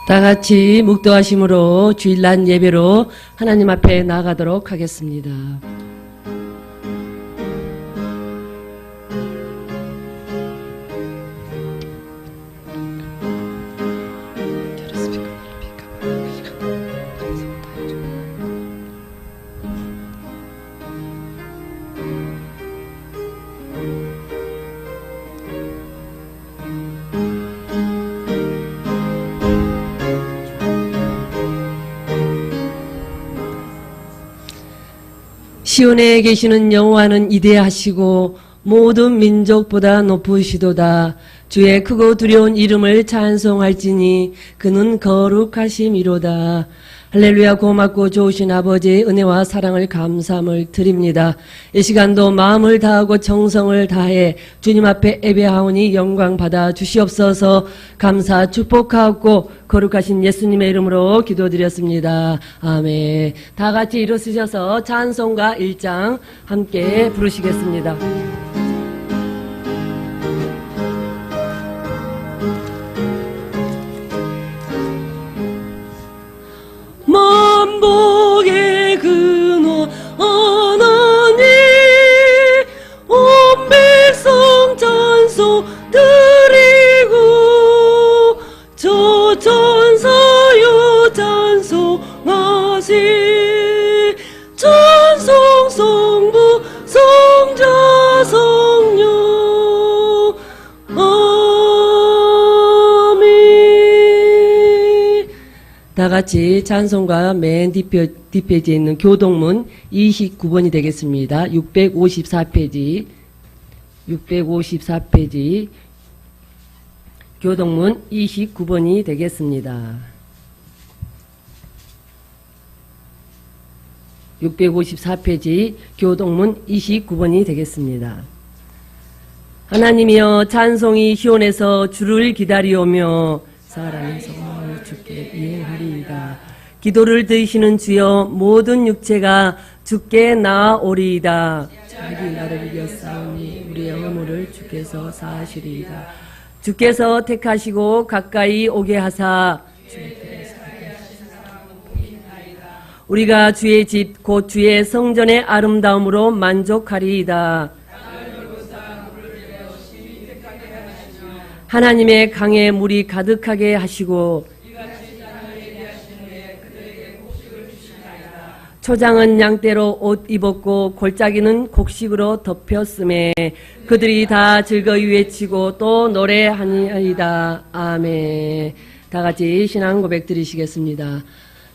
다 같이 묵도하심으로 주일날 예배로 하나님 앞에 나아가도록 하겠습니다. 시온에 계시는 여호와는 이대하시고 모든 민족보다 높으시도다. 주의 크고 두려운 이름을 찬송할지니 그는 거룩하심이로다. 할렐루야. 고맙고 좋으신 아버지의 은혜와 사랑을 감사함을 드립니다. 이 시간도 마음을 다하고 정성을 다해 주님 앞에 예배하오니 영광 받아 주시옵소서. 감사 축복하옵고 거룩하신 예수님의 이름으로 기도드렸습니다. 아멘. 다 같이 일어서셔서 찬송가 1장 함께 부르시겠습니다. 만복의 근원 하나님 온 백성 찬송 드리고 저 천사여 찬송하시 찬송 성부 성자 성령 다 같이 찬송가 맨 뒷페이지에 있는 교동문 29번이 되겠습니다. 654페이지 교동문 29번이 되겠습니다. 654페이지 교동문 29번이 되겠습니다. 하나님이여 찬송이 시온에서 주를 기다리오며 사람의 성령을 주께 이행하리이다. 기도를 들으시는 주여 모든 육체가 주께 나아오리이다. 자기 나를 위하여 싸우니 우리의 허물을 주께서 사하시리이다. 주께서 택하시고 가까이 오게 하사 우리가 주의 집 곧 주의 성전의 아름다움으로 만족하리이다. 하나님의 강에 물이 가득하게 하시고 초장은 양떼로 옷 입었고 골짜기는 곡식으로 덮였음에 그들이 다 즐거이 외치고 또 노래하니이다. 아멘. 다 같이 신앙 고백 드리시겠습니다.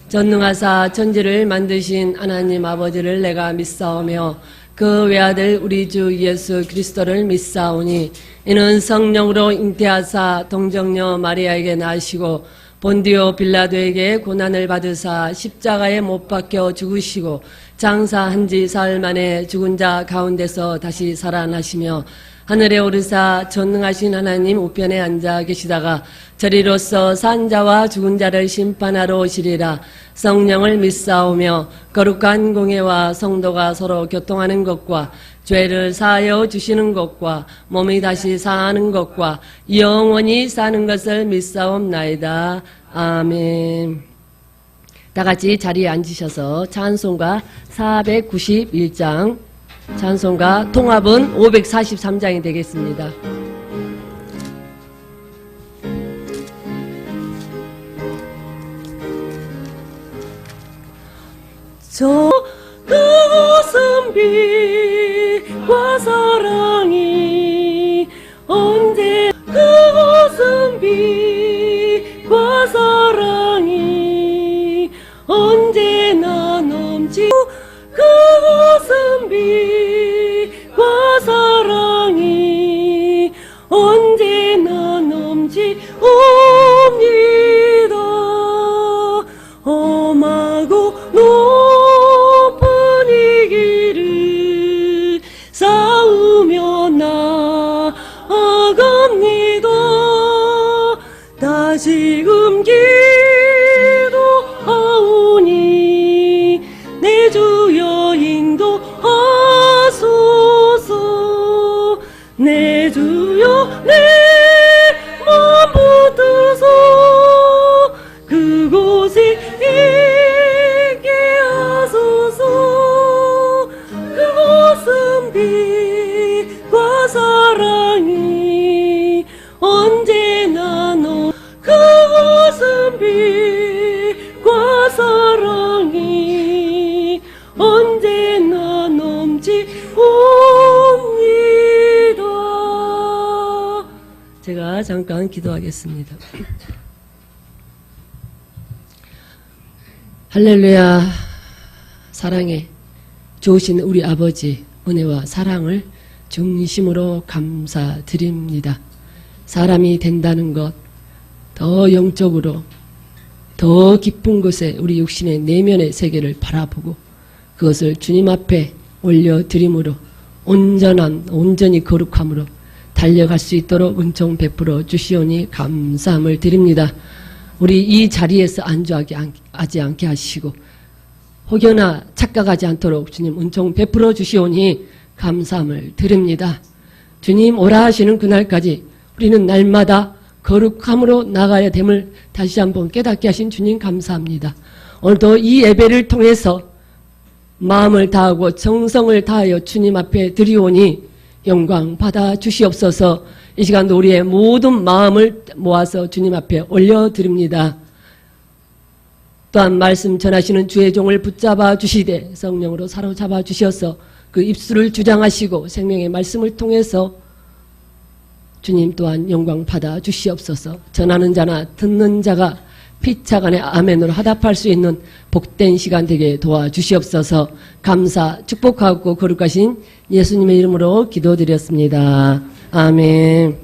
전능하사 천지를 만드신 하나님 아버지를 내가 믿사오며 그 외아들 우리 주 예수 그리스도를 믿사오니 이는 성령으로 잉태하사 동정녀 마리아에게 나시고 본디오 빌라도에게 고난을 받으사 십자가에 못 박혀 죽으시고 장사한 지 사흘 만에 죽은 자 가운데서 다시 살아나시며 하늘에 오르사 전능하신 하나님 우편에 앉아 계시다가 저리로서 산 자와 죽은 자를 심판하러 오시리라. 성령을 믿사오며 거룩한 공회와 성도가 서로 교통하는 것과 죄를 사하여 주시는 것과 몸이 다시 사는 것과 영원히 사는 것을 믿사옵나이다. 아멘. 다 같이 자리에 앉으셔서 찬송가 491장 찬송가 통합은 543장이 되겠습니다. 저 가슴 빛과 사랑이 언제 가슴 빛과 사랑이 언제나 넘치 가슴 빛과 사랑이 언제나 넘치옵니다. 험하고 높은 이 길을 싸우며 나아갑니다. 다시금 기도하오니 내 주여 인도하소서. 내 주여 내 맘 붙드소 제가 잠깐 기도하겠습니다. 할렐루야. 사랑해 좋으신 우리 아버지 은혜와 사랑을 중심으로 감사드립니다. 사람이 된다는 것, 더 영적으로 더 깊은 곳에 우리 육신의 내면의 세계를 바라보고 그것을 주님 앞에 올려드림으로 온전히 거룩함으로 달려갈 수 있도록 은총 베풀어 주시오니 감사함을 드립니다. 우리 이 자리에서 안주하지 않게 하시고 혹여나 착각하지 않도록 주님 은총 베풀어 주시오니 감사함을 드립니다. 주님 오라 하시는 그날까지 우리는 날마다 거룩함으로 나가야 됨을 다시 한번 깨닫게 하신 주님 감사합니다. 오늘도 이 예배를 통해서 마음을 다하고 정성을 다하여 주님 앞에 드리오니 영광 받아 주시옵소서. 이 시간도 우리의 모든 마음을 모아서 주님 앞에 올려드립니다. 또한 말씀 전하시는 주의 종을 붙잡아 주시되 성령으로 사로잡아 주셔서 그 입술을 주장하시고 생명의 말씀을 통해서 주님 또한 영광 받아 주시옵소서. 전하는 자나 듣는 자가 피차간에 아멘으로 화답할 수 있는 복된 시간 되게 도와주시옵소서. 감사 축복하고 거룩하신 예수님의 이름으로 기도드렸습니다. 아멘.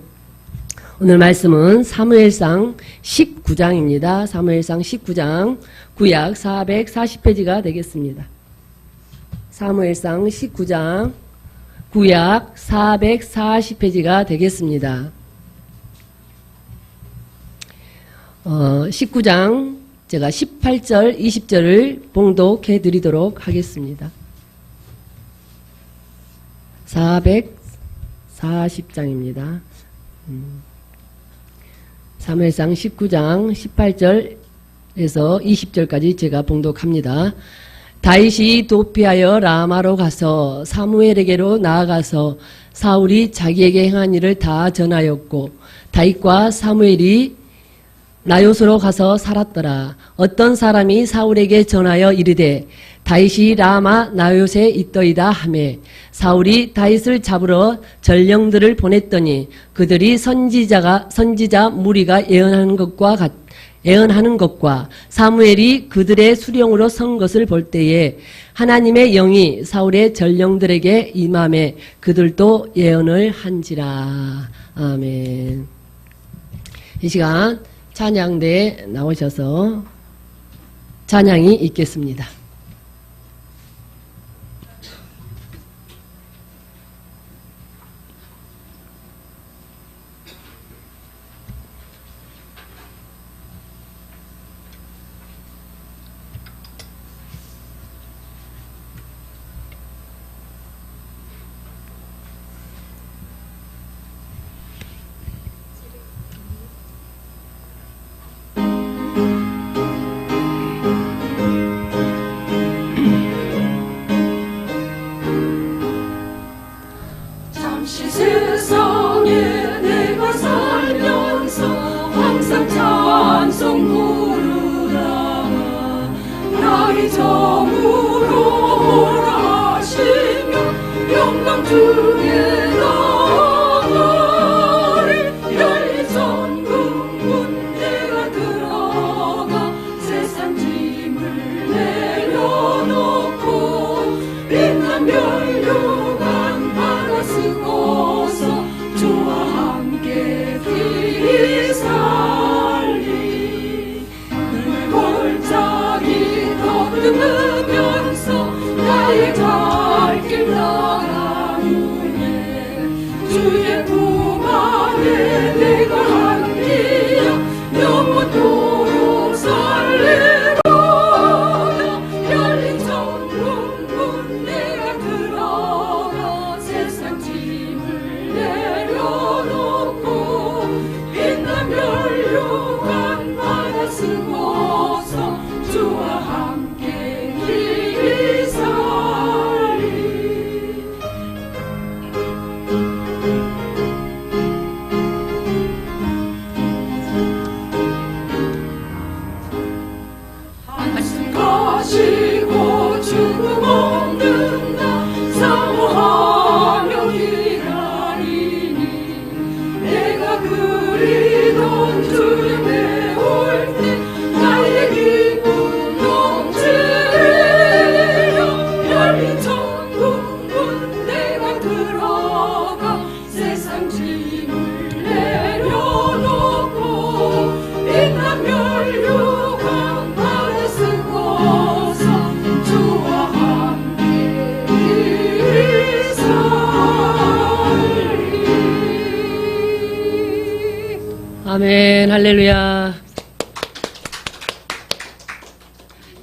오늘 말씀은 사무엘상 19장입니다. 사무엘상 19장 구약 440페이지가 되겠습니다. 사무엘상 19장 구약 440페이지가 되겠습니다. 19장 제가 18절 20절을 봉독해 드리도록 하겠습니다. 440장입니다. 사무엘상 19장 18절에서 20절까지 제가 봉독합니다. 다윗이 도피하여 라마로 가서 사무엘에게로 나아가서 사울이 자기에게 행한 일을 다 전하였고 다윗과 사무엘이 나요스로 가서 살았더라. 어떤 사람이 사울에게 전하여 이르되 다윗이 라마 나요스에 있더이다 하매 사울이 다윗을 잡으러 전령들을 보냈더니 그들이 선지자 무리가 예언하는 것과 사무엘이 그들의 수령으로 선 것을 볼 때에 하나님의 영이 사울의 전령들에게 임함에 그들도 예언을 한지라. 아멘. 이 시간 찬양대에 나오셔서 찬양이 있겠습니다. 우리도 주님의 올 때 나의 기쁨 넘치리라. 열린 천국 내가 들어가 세상 짐을 내려놓고 빛난 멸류관 발에 쓰고서 주와 함께 살리. 아멘. 할렐루야.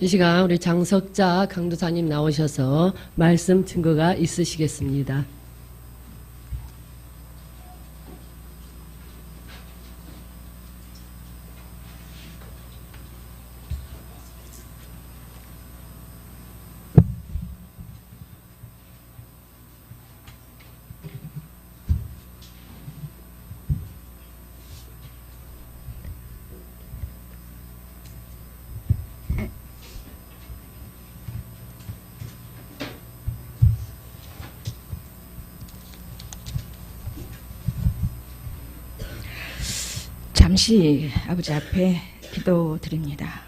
이 시간 우리 장석자 강도사님 나오셔서 말씀 증거가 있으시겠습니다. 잠시 아버지 앞에 기도드립니다.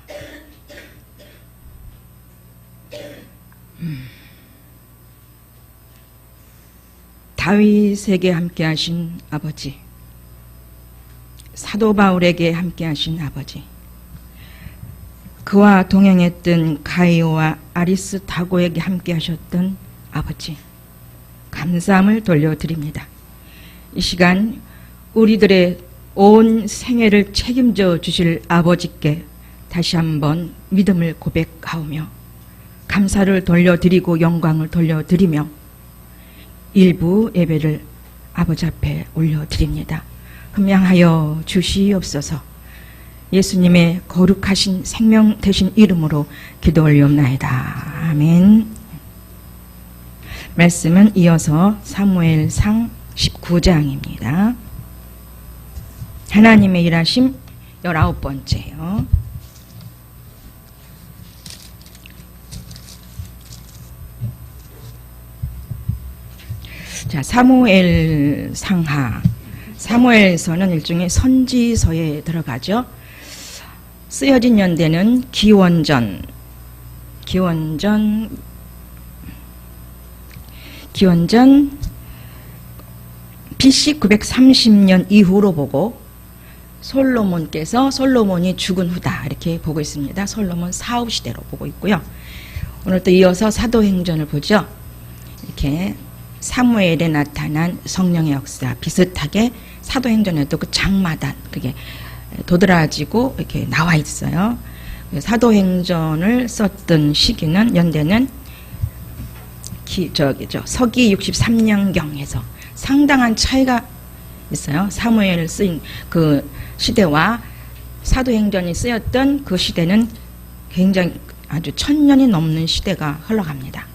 다윗에게 함께하신 아버지, 사도 바울에게 함께하신 아버지, 그와 동행했던 가이오와 아리스타고에게 함께하셨던 아버지, 감사함을 돌려드립니다. 이 시간 우리들의 온 생애를 책임져 주실 아버지께 다시 한번 믿음을 고백하오며 감사를 돌려드리고 영광을 돌려드리며 일부 예배를 아버지 앞에 올려드립니다. 흠양하여 주시옵소서. 예수님의 거룩하신 생명 되신 이름으로 기도 올리옵나이다. 아멘. 말씀은 이어서 사무엘상 19장입니다. 하나님의 일하심 19번째요. 자, 사무엘 상하. 사무엘서는 일종의 선지서에 들어가죠. 쓰여진 연대는 기원전 BC 930년 이후로 보고 솔로몬이 죽은 후다 이렇게 보고 있습니다. 솔로몬 사후 시대로 보고 있고요. 오늘 또 이어서 사도행전을 보죠. 이렇게 사무엘에 나타난 성령의 역사 비슷하게 사도행전에도 그 장마단 그게 도드라지고 이렇게 나와 있어요. 사도행전을 썼던 시기는 연대는 서기 63년경에서 상당한 차이가 있어요. 사무엘을 쓰인 그 시대와 사도행전이 쓰였던 그 시대는 굉장히 아주 1000년이 넘는 시대가 흘러갑니다.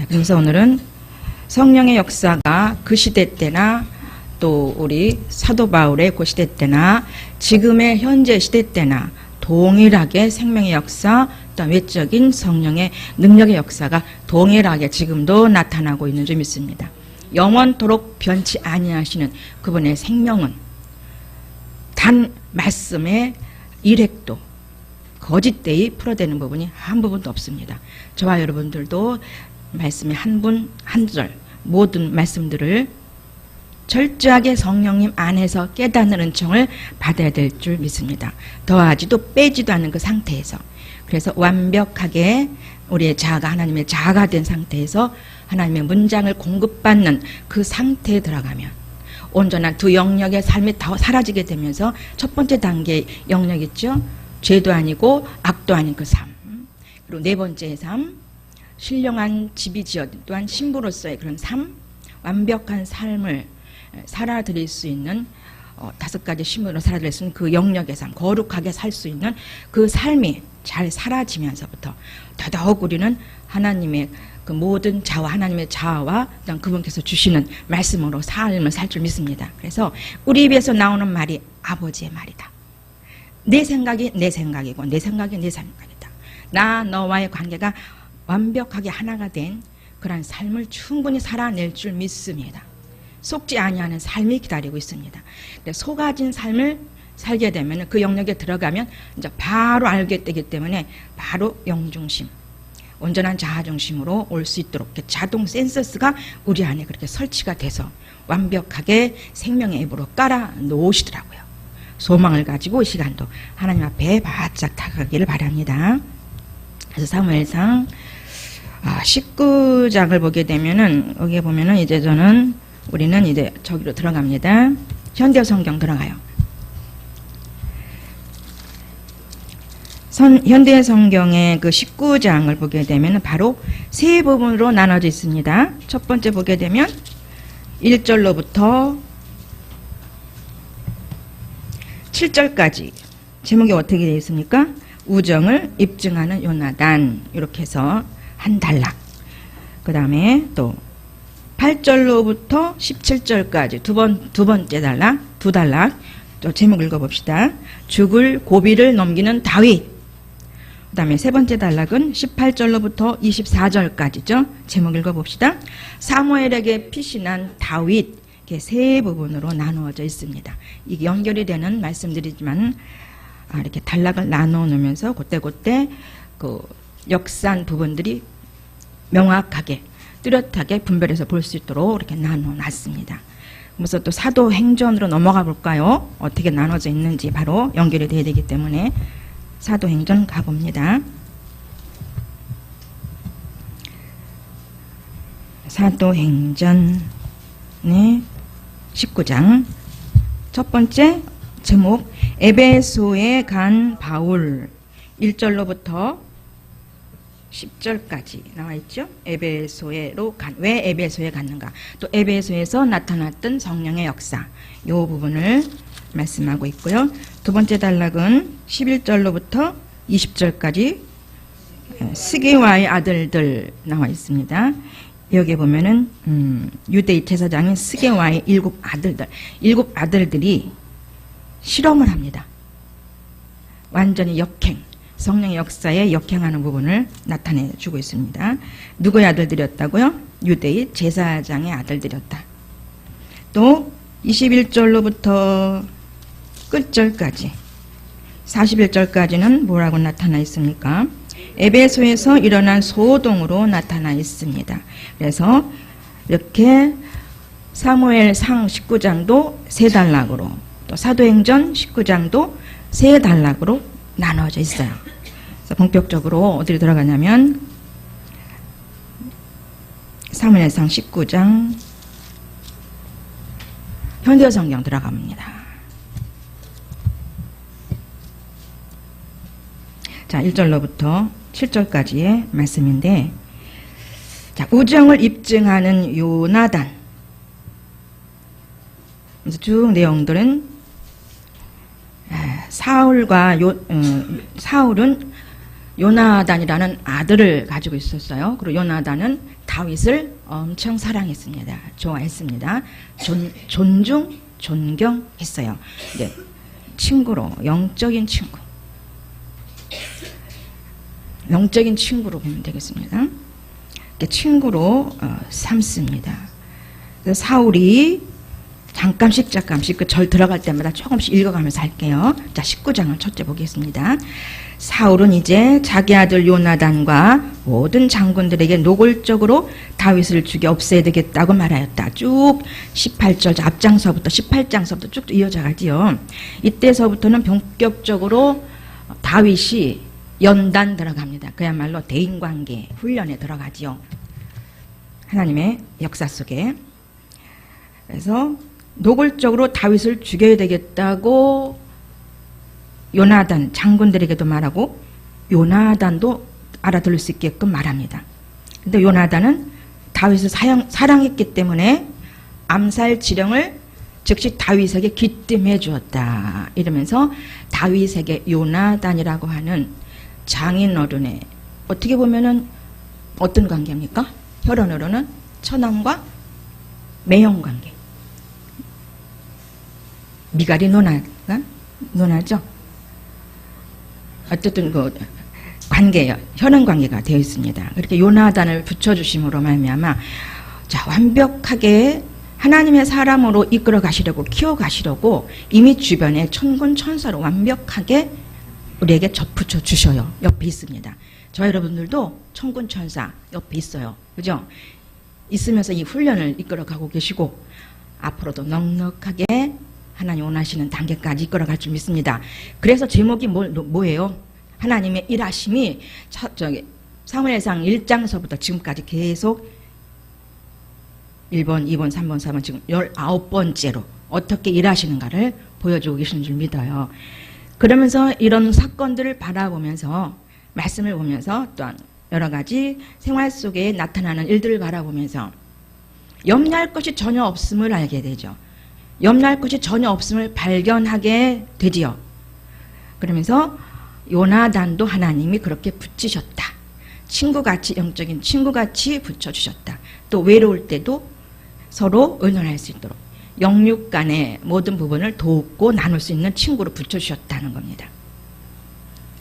그래서 오늘은 성령의 역사가 그 시대 때나 또 우리 사도 바울의 그 시대 때나 지금의 현재 시대 때나 동일하게 생명의 역사, 또 외적인 성령의 능력의 역사가 동일하게 지금도 나타나고 있는 줄 믿습니다. 영원토록 변치 아니하시는 그분의 생명은 단 말씀의 일획도 거짓되이 풀어대는 부분이 한 부분도 없습니다. 저와 여러분들도 말씀의 한 분 한 절 모든 말씀들을 철저하게 성령님 안에서 깨닫는 은총을 받아야 될 줄 믿습니다. 더하지도 빼지도 않는 그 상태에서, 그래서 완벽하게 우리의 자아가 하나님의 자아가 된 상태에서 하나님의 문장을 공급받는 그 상태에 들어가면 온전한 두 영역의 삶이 다 사라지게 되면서 첫 번째 단계의 영역 있죠. 죄도 아니고 악도 아닌 그 삶. 그리고 네 번째의 삶, 신령한 집이 지어진 또한 신부로서의 그런 삶, 완벽한 삶을 살아드릴 수 있는 5가지 신분으로 살아드릴 수 있는 그 영역의 삶, 거룩하게 살 수 있는 그 삶이 잘 사라지면서부터 더더욱 우리는 하나님의 그 모든 자와 하나님의 자아와 그분께서 주시는 말씀으로 삶을 살 줄 믿습니다. 그래서 우리 입에서 나오는 말이 아버지의 말이다. 내 생각이 내 생각이고 내 생각이 내 생각이다. 나 너와의 관계가 완벽하게 하나가 된 그런 삶을 충분히 살아낼 줄 믿습니다. 속지 아니하는 삶이 기다리고 있습니다. 근데 속아진 삶을 살게 되면 그 영역에 들어가면 이제 바로 알게 되기 때문에 바로 영중심, 온전한 자아중심으로 올 수 있도록 자동 센서스가 우리 안에 그렇게 설치가 돼서 완벽하게 생명의 앱으로 깔아 놓으시더라고요. 소망을 가지고 이 시간도 하나님 앞에 바짝 다가가기를 바랍니다. 그래서 사무엘상 19장을 보게 되면은 여기에 보면은 이제 우리는 이제 저기로 들어갑니다. 현대 성경 들어가요. 현대 성경의 그 19장을 보게 되면 바로 세 부분으로 나눠져 있습니다. 첫 번째 보게 되면 1절로부터 7절까지 제목이 어떻게 되어 있습니까? 우정을 입증하는 요나단, 이렇게 해서 한 단락. 그 다음에 또 8절로부터 17절까지 두 번째 단락, 두 단락. 또 제목 읽어봅시다. 죽을 고비를 넘기는 다윗. 그 다음에 세 번째 단락은 18절로부터 24절까지죠. 제목 읽어봅시다. 사무엘에게 피신한 다윗. 이렇게 세 부분으로 나누어져 있습니다. 이게 연결이 되는 말씀드리지만 이렇게 단락을 나누어 놓으면서 그때 그 역사한 부분들이 명확하게 뚜렷하게 분별해서 볼 수 있도록 이렇게 나누어 놨습니다. 그래서 또 사도행전으로 넘어가 볼까요? 어떻게 나눠져 있는지 바로 연결이 돼야 되기 때문에 사도행전 가봅니다. 사도행전의 19장 첫 번째 제목 에베소에 간 바울 1절로부터 10절까지 나와 있죠. 에베소에로 왜 에베소에 갔는가, 또 에베소에서 나타났던 성령의 역사, 이 부분을 말씀하고 있고요. 두 번째 단락은 11절로부터 20절까지 스게와의 아들들 나와 있습니다. 여기 보면은 유대인 제사장인 스게와의 7 아들들이 실험을 합니다. 완전히 역행, 성령의 역사에 역행하는 부분을 나타내주고 있습니다. 누구의 아들들이었다고요? 유대인 제사장의 아들들이었다. 또 21절로부터 끝절까지 41절까지는 뭐라고 나타나 있습니까? 에베소에서 일어난 소동으로 나타나 있습니다. 그래서 이렇게 사무엘상 19장도 세 단락으로, 또 사도행전 19장도 세 단락으로 나눠져 있어요. 그래서 본격적으로 어디로 들어가냐면 사무엘상 19장 현대 성경 들어갑니다. 자, 1절로부터 7절까지의 말씀인데, 자, 우정을 입증하는 요나단. 그래서 쭉 내용들은 사울은 요나단이라는 아들을 가지고 있었어요. 그리고 요나단은 다윗을 엄청 사랑했습니다. 좋아했습니다. 존경했어요. 네, 친구로, 영적인 친구로 보면 되겠습니다. 친구로 삼습니다. 그래서 사울이 잠깐씩 그 절 들어갈 때마다 조금씩 읽어가면서 할게요. 자, 19장을 첫째 보겠습니다. 사울은 이제 자기 아들 요나단과 모든 장군들에게 노골적으로 다윗을 죽여 없애야 되겠다고 말하였다. 쭉 18절 앞장서부터 18장서부터 쭉 이어져 가지요. 이때서부터는 본격적으로 다윗이 연단 들어갑니다. 그야말로 대인관계 훈련에 들어가지요. 하나님의 역사 속에. 그래서 노골적으로 다윗을 죽여야 되겠다고 요나단 장군들에게도 말하고 요나단도 알아들을 수 있게끔 말합니다. 근데 요나단은 다윗을 사랑했기 때문에 암살 지령을 즉시 다윗에게 귀띔해 주었다. 이러면서 다윗에게 요나단이라고 하는 장인어른의, 어떻게 보면은 어떤 관계입니까? 혈연으로는 처남과 매형관계. 미갈이 누나죠? 어쨌든 그 관계예요. 혈연관계가 되어 있습니다. 그렇게 요나단을 붙여주심으로 말미암아 자, 완벽하게 하나님의 사람으로 이끌어 가시려고 키워 가시려고 이미 주변에 천군 천사로 완벽하게 우리에게 접붙여 주셔요. 옆에 있습니다. 저 여러분들도 천군 천사 옆에 있어요. 그죠? 있으면서 이 훈련을 이끌어 가고 계시고 앞으로도 넉넉하게 하나님 원하시는 단계까지 이끌어 갈 줄 믿습니다. 그래서 제목이 뭐예요? 하나님의 일하심이 사무엘상 1장서부터 지금까지 계속 1번, 2번, 3번, 4번 지금 19번째로 어떻게 일하시는가를 보여주고 계시는 줄 믿어요. 그러면서 이런 사건들을 바라보면서 말씀을 보면서 또한 여러 가지 생활 속에 나타나는 일들을 바라보면서 염려할 것이 전혀 없음을 알게 되죠. 염려할 것이 전혀 없음을 발견하게 되지요. 그러면서 요나단도 하나님이 그렇게 붙이셨다. 친구같이, 영적인 친구같이 붙여주셨다. 또 외로울 때도 서로 의논할 수 있도록 영육 간의 모든 부분을 돕고 나눌 수 있는 친구로 붙여주셨다는 겁니다.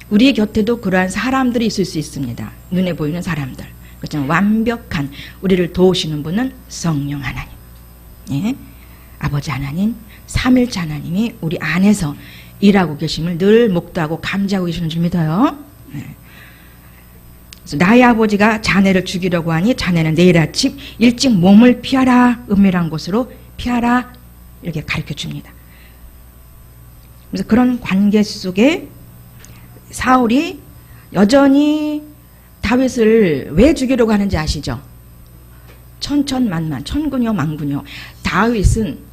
우리 곁에도 그러한 사람들이 있을 수 있습니다. 눈에 보이는 사람들. 그렇지만 완벽한 우리를 도우시는 분은 성령 하나님. 예? 아버지 하나님, 삼일체 하나님이 우리 안에서 일하고 계심을 늘 목도하고 감지하고 계시는 줄 믿어요. 네. 그래서 나의 아버지가 자네를 죽이려고 하니 자네는 내일 아침 일찍 몸을 피하라. 은밀한 곳으로 피하라. 이렇게 가르쳐 줍니다. 그래서 그런 관계 속에 사울이 여전히 다윗을 왜 죽이려고 하는지 아시죠? 천천만만, 천군요 만군요. 다윗은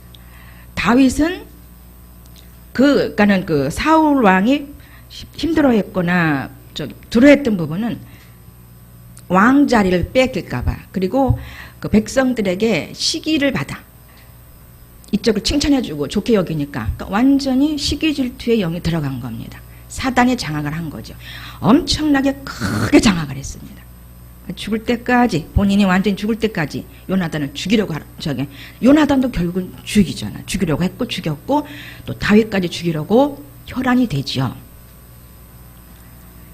그러니까는 그 사울 왕이 힘들어했거나 두려워했던 부분은 왕 자리를 뺏길까봐, 그리고 그 백성들에게 시기를 받아 이쪽을 칭찬해주고 좋게 여기니까 그러니까 완전히 시기 질투의 영이 들어간 겁니다. 사단이 장악을 한 거죠. 엄청나게 크게 장악을 했습니다. 죽을 때까지, 본인이 완전히 죽을 때까지 요나단을 죽이려고 요나단도 결국은 죽이려고 했고 죽였고 또 다윗까지 죽이려고 혈안이 되지요.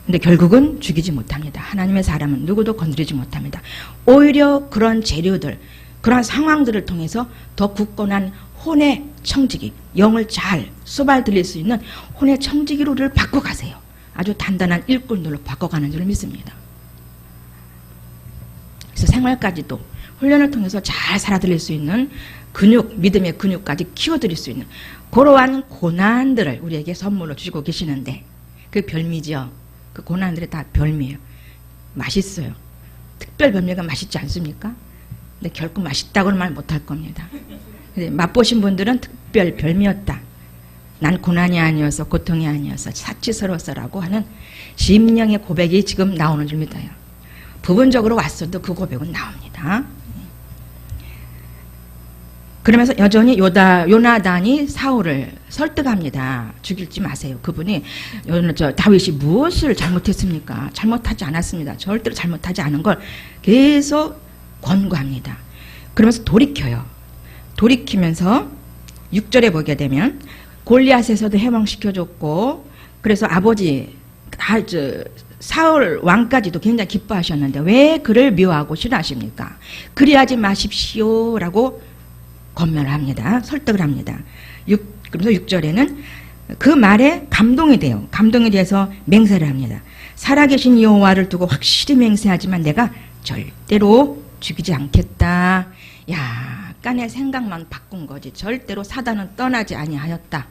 근데 결국은 죽이지 못합니다. 하나님의 사람은 누구도 건드리지 못합니다. 오히려 그런 재료들, 그런 상황들을 통해서 더 굳건한 혼의 청지기, 영을 잘 쏘발 들릴 수 있는 혼의 청지기로를 바꿔가세요. 아주 단단한 일꾼들로 바꿔가는 줄 믿습니다. 그래서 생활까지도 훈련을 통해서 잘 살아들일 수 있는 근육, 믿음의 근육까지 키워드릴 수 있는 그러한 고난들을 우리에게 선물로 주시고 계시는데 그 별미죠. 그 고난들이 다 별미예요. 맛있어요. 특별 별미가 맛있지 않습니까? 근데 결코 맛있다고는 말 못할 겁니다. 맛보신 분들은 특별 별미였다. 난 고난이 아니어서 고통이 아니어서 사치스러워서라고 하는 심령의 고백이 지금 나오는 줄 믿어요. 부분적으로 왔어도 그 고백은 나옵니다. 그러면서 여전히 요나단이 사울을 설득합니다. 죽일지 마세요. 그분이 다윗이 무엇을 잘못했습니까? 잘못하지 않았습니다. 절대로 잘못하지 않은 걸 계속 권고합니다. 그러면서 돌이켜요. 돌이키면서 6절에 보게 되면 골리앗에서도 해방시켜줬고, 그래서 아버지 사울 왕까지도 굉장히 기뻐하셨는데 왜 그를 미워하고 싫어하십니까? 그리하지 마십시오라고 권면을 합니다. 설득을 합니다. 그래서 6절에는 그 말에 감동이 돼요. 감동이 돼서 맹세를 합니다. 살아계신 여호와를 두고 확실히 맹세하지만 내가 절대로 죽이지 않겠다. 약간의 생각만 바꾼 거지. 절대로 사단은 떠나지 아니하였다.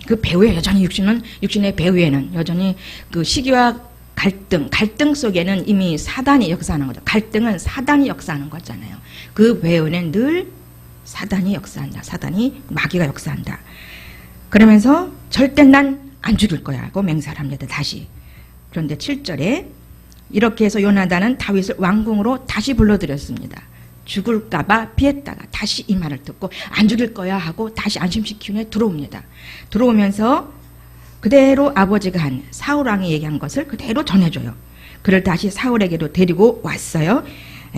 그 배후에 여전히 육신의 배후에는 여전히 그 시기와 갈등 속에는 이미 사단이 역사하는 거죠. 갈등은 사단이 역사하는 거잖아요. 그 배후에는 늘 사단이 역사한다. 사단이 마귀가 역사한다. 그러면서 절대 난 안 죽일 거야 하고 맹세를 합니다. 다시. 그런데 7절에 이렇게 해서 요나단은 다윗을 왕궁으로 다시 불러들였습니다. 죽을까봐 피했다가 다시 이 말을 듣고 안 죽일 거야 하고 다시 안심시키기 위해 들어옵니다. 들어오면서 그대로 아버지가 한 사울왕이 얘기한 것을 그대로 전해줘요. 그를 다시 사울에게로 데리고 왔어요.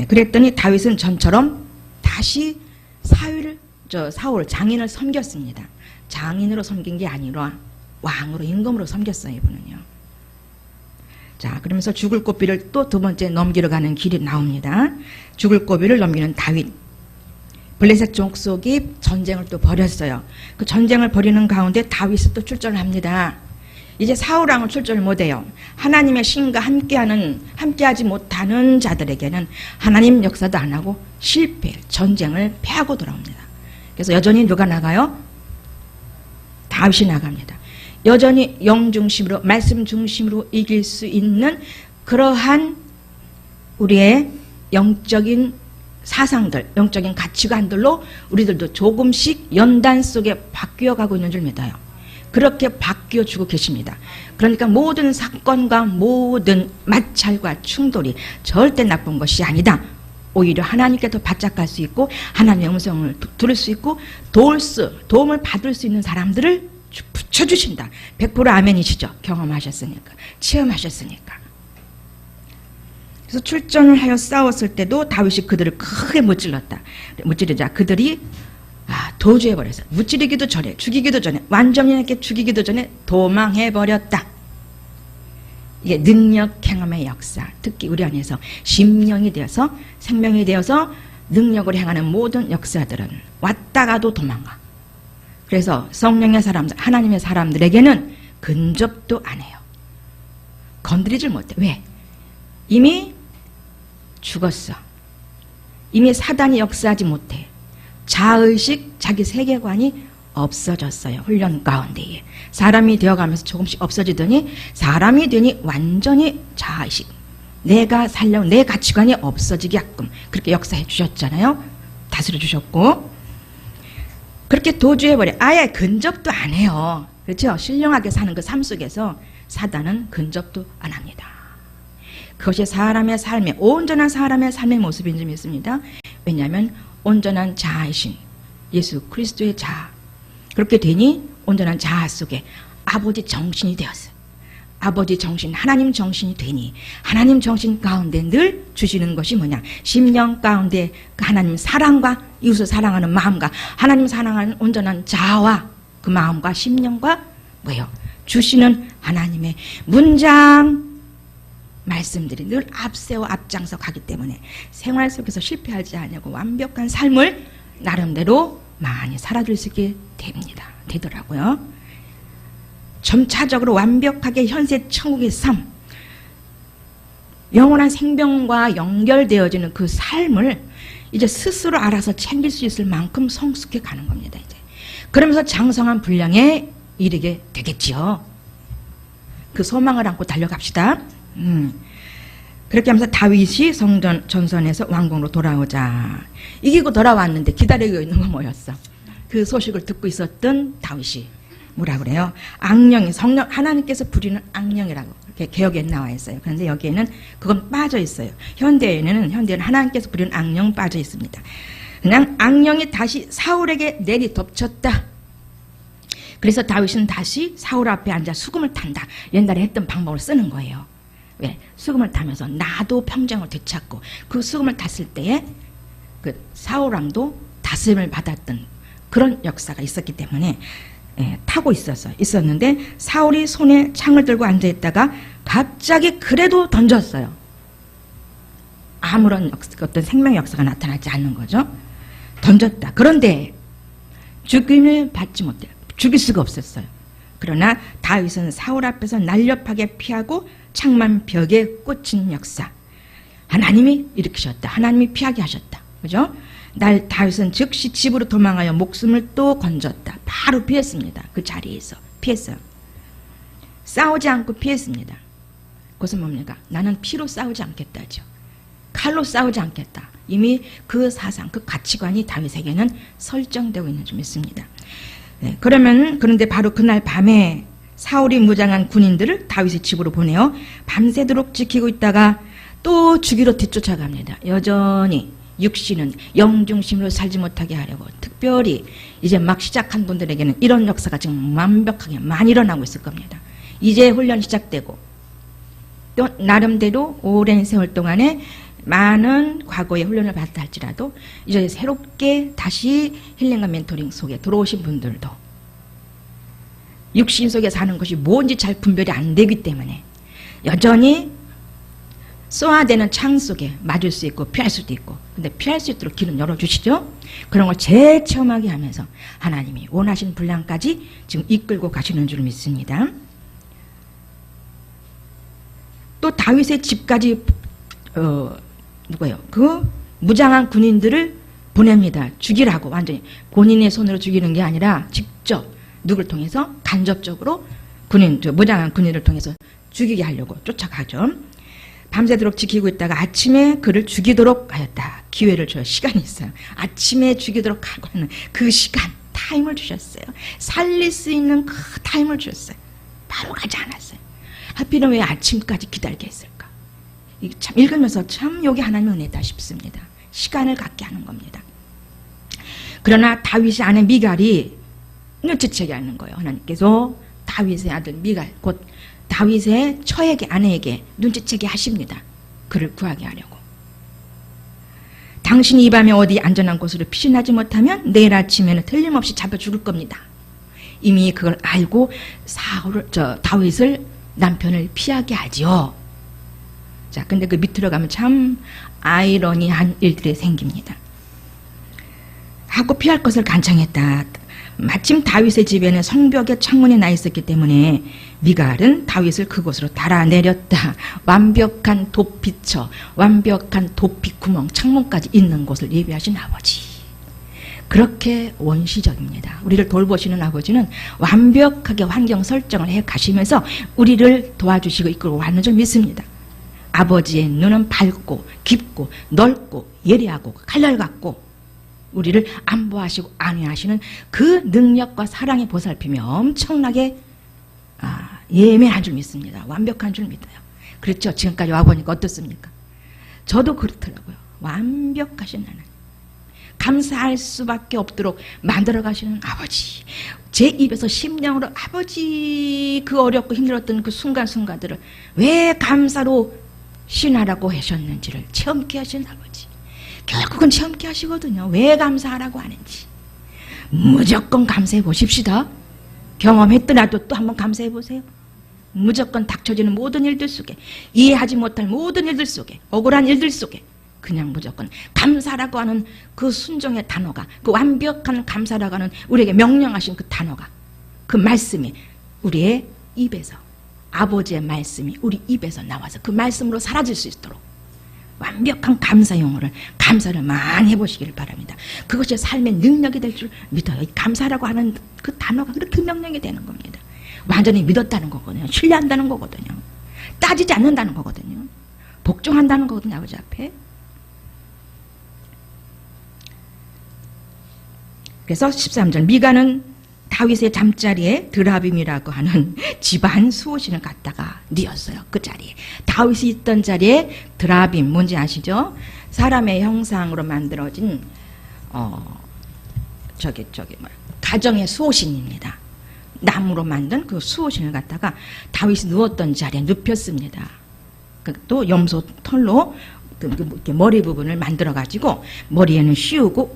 그랬더니 다윗은 전처럼 다시 사울 장인을 섬겼습니다. 장인으로 섬긴 게 아니라 왕으로 임금으로 섬겼어요. 이분은요. 자, 그러면서 죽을 고비를 또 두 번째 넘기러 가는 길이 나옵니다. 죽을 고비를 넘기는 다윗. 블레셋 족속이 전쟁을 또 벌였어요. 그 전쟁을 벌이는 가운데 다윗이 또 출전을 합니다. 이제 사울왕은 출전을 못해요. 하나님의 신과 함께하지 못하는 자들에게는 하나님 역사도 안 하고 실패, 전쟁을 패하고 돌아옵니다. 그래서 여전히 누가 나가요? 다윗이 나갑니다. 여전히 영 중심으로, 말씀 중심으로 이길 수 있는 그러한 우리의 영적인 사상들, 영적인 가치관들로 우리들도 조금씩 연단 속에 바뀌어가고 있는 줄 믿어요. 그렇게 바뀌어주고 계십니다. 그러니까 모든 사건과 모든 마찰과 충돌이 절대 나쁜 것이 아니다. 오히려 하나님께 더 바짝갈 수 있고 하나님의 음성을 들을 수 있고 도움을 받을 수 있는 사람들을 붙여주신다. 100% 아멘이시죠? 경험하셨으니까, 체험하셨으니까. 그래서 출전을 하여 싸웠을 때도 다윗이 그들을 크게 무찌르자 그들이 도주해버렸어요. 무찌르기도 전에, 죽이기도 전에, 완전하게 죽이기도 전에 도망해버렸다. 이게 능력 행함의 역사, 특히 우리 안에서 심령이 되어서 생명이 되어서 능력을 행하는 모든 역사들은 왔다가도 도망가. 그래서 성령의 사람들, 하나님의 사람들에게는 근접도 안 해요. 건드리질 못해. 왜? 이미 죽었어. 이미 사단이 역사하지 못해. 자의식, 자기 세계관이 없어졌어요. 훈련 가운데에. 사람이 되어가면서 조금씩 없어지더니 사람이 되니 완전히 자의식. 내가 살려고 내 가치관이 없어지게끔 그렇게 역사해 주셨잖아요. 다스려 주셨고. 그렇게 도주해버려. 아예 근접도 안 해요. 그렇죠? 신령하게 사는 그 삶 속에서 사단은 근접도 안 합니다. 그것이 사람의 삶의, 온전한 사람의 삶의 모습인 줄 믿습니다. 왜냐하면 온전한 자아이신 예수 그리스도의 자아. 그렇게 되니 온전한 자아 속에 아버지 정신이 되었어요. 아버지 정신, 하나님 정신이 되니 하나님 정신 가운데 늘 주시는 것이 뭐냐? 심령 가운데 그 하나님 사랑과 이웃을 사랑하는 마음과 하나님 사랑하는 온전한 자아와 그 마음과 심령과 뭐예요? 주시는 하나님의 문장 말씀들이 늘 앞세워 앞장서 가기 때문에 생활 속에서 실패하지 않고 완벽한 삶을 나름대로 많이 살아줄 수 있게 되더라고요. 점차적으로 완벽하게 현세 천국의 삶, 영원한 생명과 연결되어지는 그 삶을 이제 스스로 알아서 챙길 수 있을 만큼 성숙해 가는 겁니다. 이제 그러면서 장성한 분량에 이르게 되겠지요. 그 소망을 안고 달려갑시다. 그렇게 하면서 다윗이 전선에서 왕궁으로 돌아오자. 이기고 돌아왔는데 기다리고 있는 건 뭐였어? 그 소식을 듣고 있었던 다윗이 뭐라 그래요? 악령이 성령 하나님께서 부리는 악령이라고 이렇게 개역에 나와 있어요. 그런데 여기에는 그건 빠져 있어요. 현대에는 하나님께서 부리는 악령 빠져 있습니다. 그냥 악령이 다시 사울에게 내리 덮쳤다. 그래서 다윗은 다시 사울 앞에 앉아 수금을 탄다. 옛날에 했던 방법을 쓰는 거예요. 왜? 수금을 타면서 나도 평정을 되찾고 그 수금을 탔을 때에 그 사울 왕도 다스림을 받았던 그런 역사가 있었기 때문에 타고 있었는데 사울이 손에 창을 들고 앉아있다가 갑자기 그래도 던졌어요. 아무런 어떤 생명의 역사가 나타나지 않는 거죠. 던졌다. 그런데 죽임을 받지 못해요. 죽일 수가 없었어요. 그러나 다윗은 사울 앞에서 날렵하게 피하고 창만 벽에 꽂힌 역사. 하나님이 일으키셨다. 하나님이 피하게 하셨다. 그죠? 다윗은 즉시 집으로 도망하여 목숨을 또 건졌다. 바로 피했습니다. 그 자리에서 피했어요. 싸우지 않고 피했습니다. 그것은 뭡니까? 나는 피로 싸우지 않겠다죠. 칼로 싸우지 않겠다. 이미 그 사상, 그 가치관이 다윗에게는 설정되고 있는 줄 믿습니다. 그런데 바로 그날 밤에 사울이 무장한 군인들을 다윗의 집으로 보내어 밤새도록 지키고 있다가 또 죽이러 뒤쫓아갑니다. 여전히 육신은 영중심으로 살지 못하게 하려고 특별히 이제 막 시작한 분들에게는 이런 역사가 지금 완벽하게 많이 일어나고 있을 겁니다. 이제 훈련이 시작되고 또 나름대로 오랜 세월 동안에 많은 과거의 훈련을 받았다 할지라도 이제 새롭게 다시 힐링과 멘토링 속에 들어오신 분들도 육신 속에 사는 것이 뭔지 잘 분별이 안 되기 때문에 여전히 쏘아대는 창 속에 맞을 수 있고 피할 수도 있고, 근데 피할 수 있도록 길은 열어주시죠. 그런 걸 제일 체험하게 하면서 하나님이 원하신 분량까지 지금 이끌고 가시는 줄 믿습니다. 또 다윗의 집까지 누구예요? 그 무장한 군인들을 보냅니다. 죽이라고. 완전히 본인의 손으로 죽이는 게 아니라 직접 누굴 통해서 간접적으로 무장한 군인을 통해서 죽이게 하려고 쫓아가죠. 밤새도록 지키고 있다가 아침에 그를 죽이도록 하였다. 기회를 줘요. 시간이 있어요. 아침에 죽이도록 하고 하는 그 시간, 타임을 주셨어요. 살릴 수 있는 그 타임을 주셨어요. 바로 가지 않았어요. 하필은 왜 아침까지 기다리게 했을까? 이게 참 읽으면서 참 여기 하나님의 은혜다 싶습니다. 시간을 갖게 하는 겁니다. 그러나 다윗의 아내 미갈이 눈치채게 하는 거예요. 하나님께서 다윗의 아들 미갈, 곧 다윗의 처에게, 아내에게 눈치채게 하십니다. 그를 구하게 하려고. 당신이 이 밤에 어디 안전한 곳으로 피신하지 못하면 내일 아침에는 틀림없이 잡아 죽을 겁니다. 이미 그걸 알고 다윗을, 남편을 피하게 하지요. 자, 근데 그 밑으로 가면 참 아이러니한 일들이 생깁니다. 하고 피할 것을 간청했다. 마침 다윗의 집에는 성벽에 창문이 나 있었기 때문에 미갈은 다윗을 그곳으로 달아내렸다. 완벽한 도피처, 완벽한 도피구멍, 창문까지 있는 곳을 예비하신 아버지. 그렇게 원시적입니다. 우리를 돌보시는 아버지는 완벽하게 환경 설정을 해 가시면서 우리를 도와주시고 이끌고 왔는 줄 믿습니다. 아버지의 눈은 밝고 깊고 넓고 예리하고 칼날 같고 우리를 안보하시고 안위하시는 그 능력과 사랑의 보살핌이 엄청나게 예매한 줄 믿습니다. 완벽한 줄 믿어요. 그렇죠? 지금까지 와보니까 어떻습니까? 저도 그렇더라고요. 완벽하신 하나님. 감사할 수밖에 없도록 만들어 가시는 아버지. 제 입에서 심령으로 아버지, 그 어렵고 힘들었던 그 순간순간들을 왜 감사로 신하라고 하셨는지를 체험케 하신 아버지. 결국은 체험케 하시거든요. 왜 감사하라고 하는지. 무조건 감사해 보십시다. 경험했더라도 또 한번 감사해 보세요. 무조건 닥쳐지는 모든 일들 속에, 이해하지 못할 모든 일들 속에, 억울한 일들 속에 그냥 무조건 감사라고 하는 그 순종의 단어가, 그 완벽한 감사라고 하는 우리에게 명령하신 그 단어가, 그 말씀이 우리의 입에서, 아버지의 말씀이 우리 입에서 나와서 그 말씀으로 사라질 수 있도록 완벽한 감사 용어를, 감사를 많이 해보시기를 바랍니다. 그것이 삶의 능력이 될 줄 믿어요. 감사라고 하는 그 단어가 그렇게 명령이 되는 겁니다. 완전히 믿었다는 거거든요. 신뢰한다는 거거든요. 따지지 않는다는 거거든요. 복종한다는 거거든요. 아버지 앞에. 그래서 13절 미가는 다윗의 잠자리에 드라빔이라고 하는 집안 수호신을 갖다가 뉘었어요. 그 자리에. 다윗이 있던 자리에 드라빔, 뭔지 아시죠? 사람의 형상으로 만들어진 가정의 수호신입니다. 나무로 만든 그 수호신을 갖다가 다윗이 누웠던 자리에 눕혔습니다. 또 염소 털로 이렇게 머리 부분을 만들어 가지고 머리에는 씌우고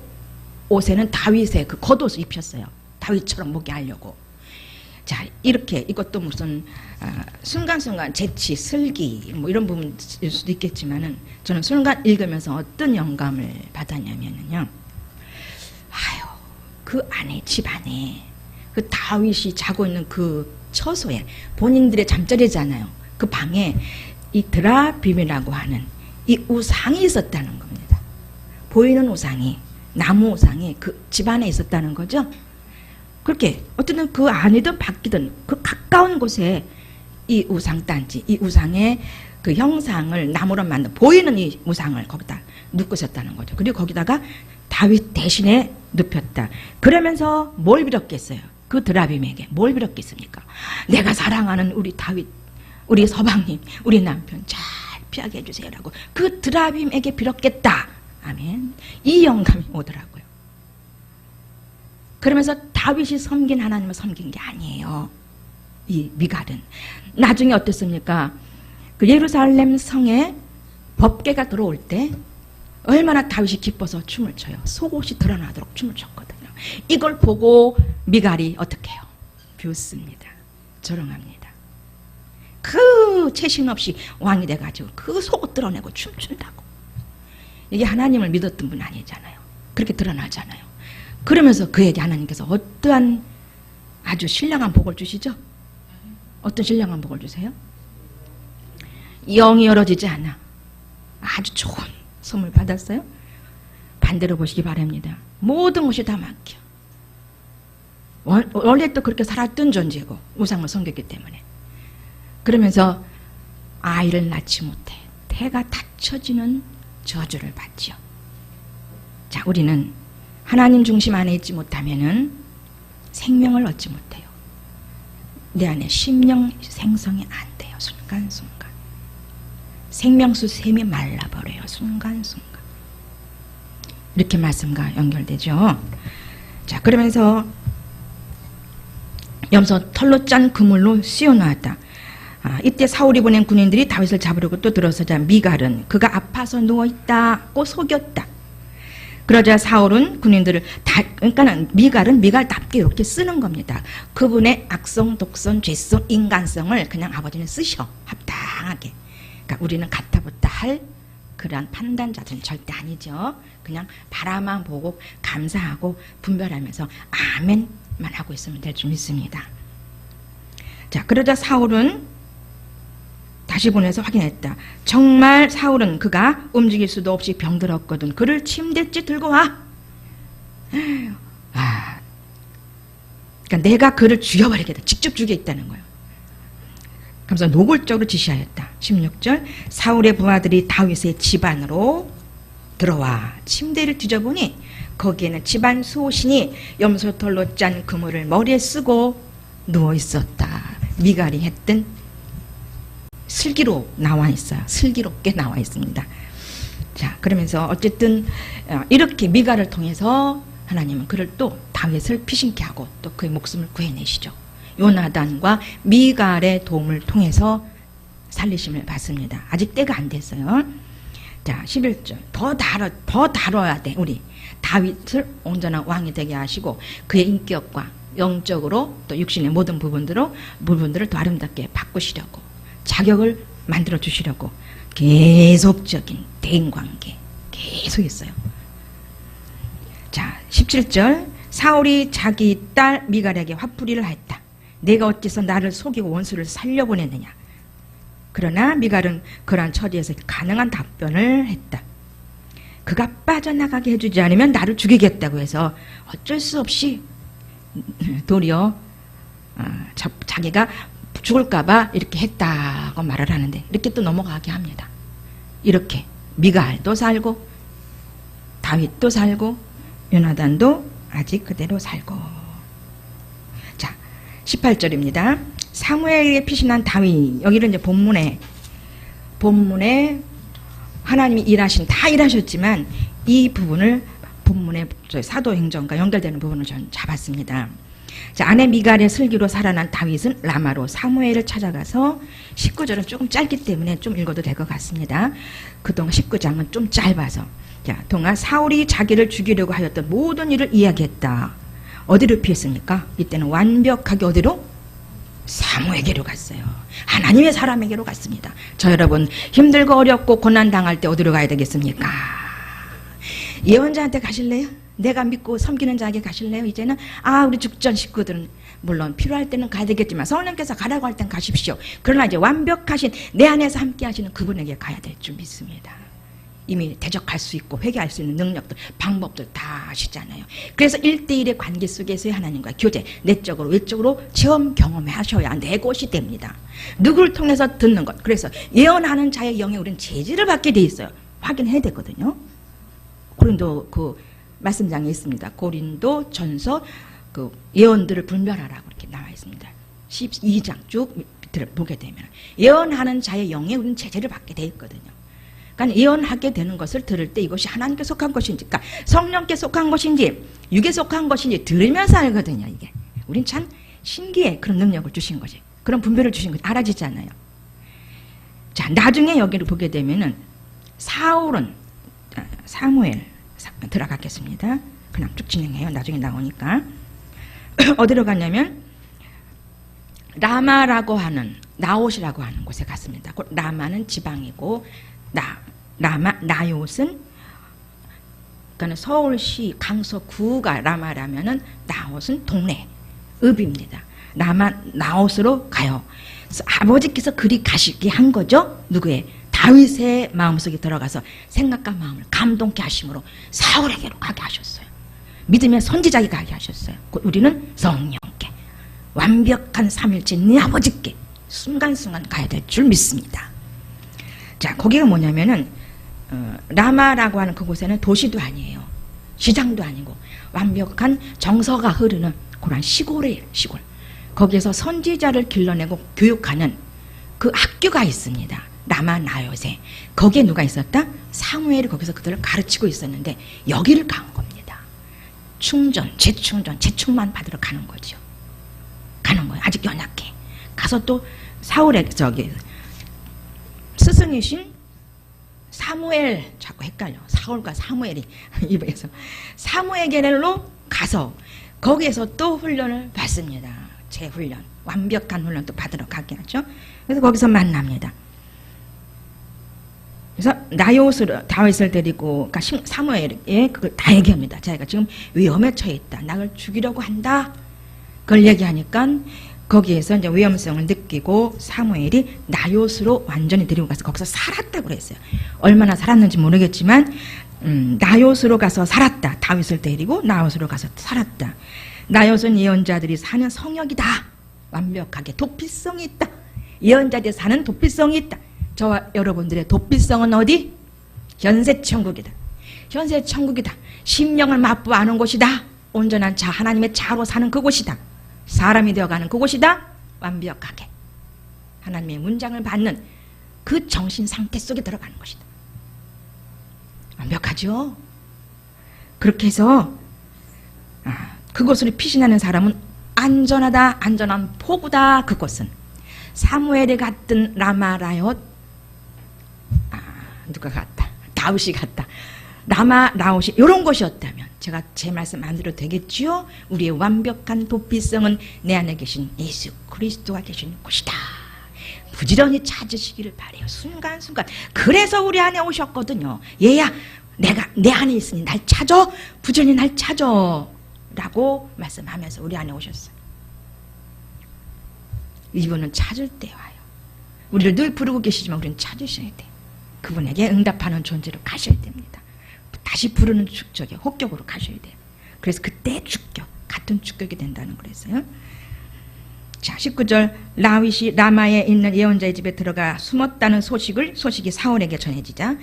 옷에는 다윗의 그 겉옷을 입혔어요. 다윗처럼 보게 하려고. 자, 이렇게 이것도 무슨 순간순간 재치, 슬기 뭐 이런 부분일 수도 있겠지만은 저는 순간 읽으면서 어떤 영감을 받았냐면은요. 그 안에, 집 안에 그 다윗이 자고 있는 그 처소에, 본인들의 잠자리잖아요. 그 방에 이 드라빔이라고 하는 이 우상이 있었다는 겁니다. 보이는 우상이, 나무 우상이 그 집안에 있었다는 거죠. 그렇게 어쨌든 그 안이든 밖이든 그 가까운 곳에 이 우상단지, 이 우상의 그 형상을 나무로 만든 보이는 이 우상을 거기다 눕고 있었다는 거죠. 그리고 거기다가 다윗 대신에 눕혔다. 그러면서 뭘 빌었겠어요? 그 드라빔에게 뭘 빌었겠습니까? 내가 사랑하는 우리 다윗, 우리 서방님, 우리 남편 잘 피하게 해주세요라고 그 드라빔에게 빌었겠다. 아멘. 이 영감이 오더라고요. 그러면서 다윗이 섬긴 하나님을 섬긴 게 아니에요. 이 미갈은. 나중에 어땠습니까? 그 예루살렘 성에 법궤가 들어올 때 얼마나 다윗이 기뻐서 춤을 춰요. 속옷이 드러나도록 춤을 췄거든요. 이걸 보고 미갈이 어떻게 해요? 비웃습니다. 조롱합니다. 그 채신 없이 왕이 돼가지고 그 속옷 드러내고 춤춘다고. 이게 하나님을 믿었던 분 아니잖아요. 그렇게 드러나잖아요. 그러면서 그에게 하나님께서 어떠한 아주 신령한 복을 주시죠? 어떤 신령한 복을 주세요? 영이 열어지지 않아. 아주 좋은 선물 받았어요. 반대로 보시기 바랍니다. 모든 것이 다 막혀. 원래 또 그렇게 살았던 존재고 우상을 섬겼기 때문에. 그러면서 아이를 낳지 못해 태가 닫혀지는 저주를 받지요. 자, 우리는 하나님 중심 안에 있지 못하면은 생명을 얻지 못해요. 내 안에 심령 생성이 안 돼요. 순간순간. 생명수 샘이 말라버려요. 순간순간. 이렇게 말씀과 연결되죠. 자, 그러면서 염소 털로 짠 그물로 씌워놓았다. 이때 사울이 보낸 군인들이 다윗을 잡으려고 또 들어서자 미갈은 그가 아파서 누워있다고 속였다. 그러자 사울은 군인들을 그러니까는 미갈은 미갈답게 이렇게 쓰는 겁니다. 그분의 악성, 독성, 죄성, 인간성을 그냥 아버지는 쓰셔. 합당하게. 그러니까 우리는 가타부타 할 그러한 판단자들은 절대 아니죠. 그냥 바라만 보고 감사하고 분별하면서 아멘만 하고 있으면 될 줄 믿습니다. 자, 그러자 사울은 다시 보내서 확인했다. 정말 사울은 그가 움직일 수도 없이 병들었거든. 그를 침대째 들고 와. 그러니까 내가 그를 죽여버리겠다. 직접 죽여있다는 거예요. 그래서 노골적으로 지시하였다. 16절 사울의 부하들이 다윗의 집안으로 들어와 침대를 뒤져보니 거기에는 집안 수호신이 염소털로 짠 그물을 머리에 쓰고 누워있었다. 미갈이 했던 슬기로 나와 있어요. 슬기롭게 나와 있습니다. 자, 그러면서 어쨌든 이렇게 미갈을 통해서 하나님은 그를 또 다윗을 피신케 하고 또 그의 목숨을 구해내시죠. 요나단과 미갈의 도움을 통해서 살리심을 받습니다. 아직 때가 안 됐어요. 자, 11절 더 다뤄야 돼. 우리 다윗을 온전한 왕이 되게 하시고 그의 인격과 영적으로 또 육신의 모든 부분들을 더 아름답게 바꾸시려고 자격을 만들어 주시려고 계속적인 대인관계 계속 있어요. 자, 17절 사울이 자기 딸 미갈에게 화풀이를 했다. 내가 어째서 나를 속이고 원수를 살려보냈느냐. 그러나 미갈은 그러한 처지에서 가능한 답변을 했다. 그가 빠져나가게 해주지 않으면 나를 죽이겠다고 해서 어쩔 수 없이 도리어 자기가 죽을까봐 이렇게 했다고 말을 하는데 이렇게 또 넘어가게 합니다. 이렇게 미갈도 살고 다윗도 살고 요나단도 아직 그대로 살고. 자, 18절입니다. 사무엘에게 피신한 다윗. 여기를 이제 본문에 하나님이 다 일하셨지만 이 부분을 본문의 사도행전과 연결되는 부분을 전 잡았습니다. 자, 아내 미갈의 슬기로 살아난 다윗은 라마로 사무엘을 찾아가서 19절은 조금 짧기 때문에 좀 읽어도 될 것 같습니다. 그동안 19장은 좀 짧아서. 자, 동안 사울이 자기를 죽이려고 하였던 모든 일을 이야기했다. 어디로 피했습니까? 이때는 완벽하게 어디로? 사무에게로 갔어요. 하나님의 사람에게로 갔습니다. 저 여러분 힘들고 어렵고 고난당할 때 어디로 가야 되겠습니까? 예언자한테 가실래요? 내가 믿고 섬기는 자에게 가실래요? 이제는 우리 죽전 식구들은 물론 필요할 때는 가야 되겠지만 성령께서 가라고 할 땐 가십시오. 그러나 이제 완벽하신 내 안에서 함께 하시는 그분에게 가야 될 줄 믿습니다. 이미 대적할 수 있고 회개할 수 있는 능력들, 방법들 다 아시잖아요. 그래서 1대1의 관계 속에서의 하나님과 교제, 내적으로 외적으로 체험 경험해 하셔야 내 것이 됩니다. 누구를 통해서 듣는 것. 그래서 예언하는 자의 영에 우리는 제지를 받게 돼 있어요. 확인해야 되거든요. 고린도 그 말씀장에 있습니다. 고린도 전서 그 예언들을 분별하라고 이렇게 나와 있습니다. 12장 쭉 밑을 보게 되면 예언하는 자의 영에 우리는 제재를 받게 돼 있거든요. 그러니까 예언하게 되는 것을 들을 때 이것이 하나님께 속한 것인지, 그러니까 성령께 속한 것인지, 육에 속한 것인지 들으면서 알거든요. 이게 우린 참 신기해. 그런 능력을 주신 거지. 그런 분별을 주신 거지. 알아지잖아요. 자, 나중에 여기를 보게 되면은 사울은 사무엘 들어가겠습니다. 그냥 쭉 진행해요. 나중에 나오니까. 어디로 갔냐면 라마라고 하는 나옷이라고 하는 곳에 갔습니다. 곧 라마는 지방이고 나옷은 그러니까 서울시 강서구가 라마라면은 나옷은 동네 읍입니다. 나옷으로 가요. 그래서 아버지께서 그리 가시게 한 거죠. 누구의? 다윗의 마음속에 들어가서 생각과 마음을 감동케 하심으로 사울에게로 가게 하셨어요. 믿음의 선지자에게 가게 하셨어요. 우리는 성령께 완벽한 삼일째 네 아버지께 순간순간 가야 될 줄 믿습니다. 자, 거기가 뭐냐면은 라마라고 하는 그곳에는 도시도 아니에요. 시장도 아니고 완벽한 정서가 흐르는 그런 시골이에요. 시골. 거기에서 선지자를 길러내고 교육하는 그 학교가 있습니다. 라마 나요세. 거기에 누가 있었다? 사무엘이 거기서 그들을 가르치고 있었는데 여기를 간 겁니다. 재충만 받으러 가는 거죠. 가는 거예요. 아직 연약해. 가서 또 사울의 스승이신 사무엘, 자꾸 헷갈려. 사울과 사무엘이 입에서 사무엘게로 가서 거기에서 또 훈련을 받습니다. 재훈련, 완벽한 훈련 또 받으러 가게 하죠. 그래서 거기서 만납니다. 그래서 나요스로 다윗을 데리고 사무엘에 그걸 다 얘기합니다. 자기가 지금 위험에 처해 있다. 나를 죽이려고 한다. 그걸 얘기하니까 거기에서 이제 위험성을 느끼고 사무엘이 나요스로 완전히 데리고 가서 거기서 살았다고 그랬어요. 얼마나 살았는지 모르겠지만 나요스로 가서 살았다. 다윗을 데리고 나요스로 가서 살았다. 나요스는 예언자들이 사는 성역이다. 완벽하게 도피성이 있다. 예언자들이 사는 도피성이 있다. 저와 여러분들의 도피성은 어디? 현세천국이다. 현세천국이다. 심령을 맛보아하는 곳이다. 온전한 자 하나님의 자로 사는 그곳이다. 사람이 되어가는 그곳이다. 완벽하게 하나님의 문장을 받는 그 정신 상태 속에 들어가는 것이다. 완벽하죠? 그렇게 해서 그곳으로 피신하는 사람은 안전하다. 안전한 포구다. 그곳은 사무엘이 갔던 라마라옳 누가 갔다? 다윗이 갔다. 라마라옳이 이런 곳이었다면 제가 제 말씀 안 드려도 되겠지요? 우리의 완벽한 도피성은 내 안에 계신 예수 그리스도가 계신 곳이다. 부지런히 찾으시기를 바래요. 순간순간. 그래서 우리 안에 오셨거든요. 얘야 내가 내 안에 있으니 날 찾아. 부지런히 날 찾아. 라고 말씀하면서 우리 안에 오셨어요. 이분은 찾을 때 와요. 우리를 늘 부르고 계시지만 우리는 찾으셔야 돼요. 그분에게 응답하는 존재로 가셔야 됩니다. 다시 부르는 축적에 혹격으로 가셔야 돼요. 그래서 그때 축격, 같은 축격이 된다는 거랬어요. 자, 19절 라윗이 라마에 있는 예언자의 집에 들어가 숨었다는 소식이 사울에게 전해지자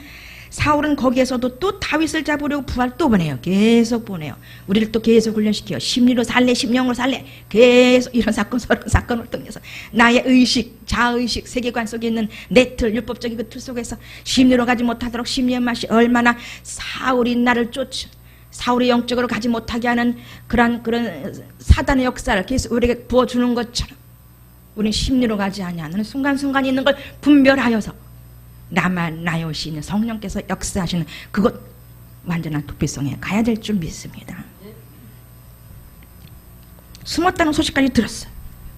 사울은 거기에서도 또 다윗을 잡으려고 부하를 또 보내요. 계속 보내요. 우리를 또 계속 훈련시켜요. 심리로 살래, 심령으로 살래. 계속 이런 사건 저런 사건을 통해서 나의 의식, 자의식, 세계관 속에 있는 내 틀, 율법적인 그 틀 속에서 심리로 가지 못하도록 심리의 맛이 얼마나 사울이 나를 사울이 영적으로 가지 못하게 하는 그런 사단의 역사를 계속 우리에게 부어주는 것처럼 우리는 심리로 가지 아니하는 순간순간 있는 걸 분별하여서 나요시 있는 성령께서 역사하시는 그것 완전한 도피성에 가야 될 줄 믿습니다. 숨었다는 소식까지 들었어요.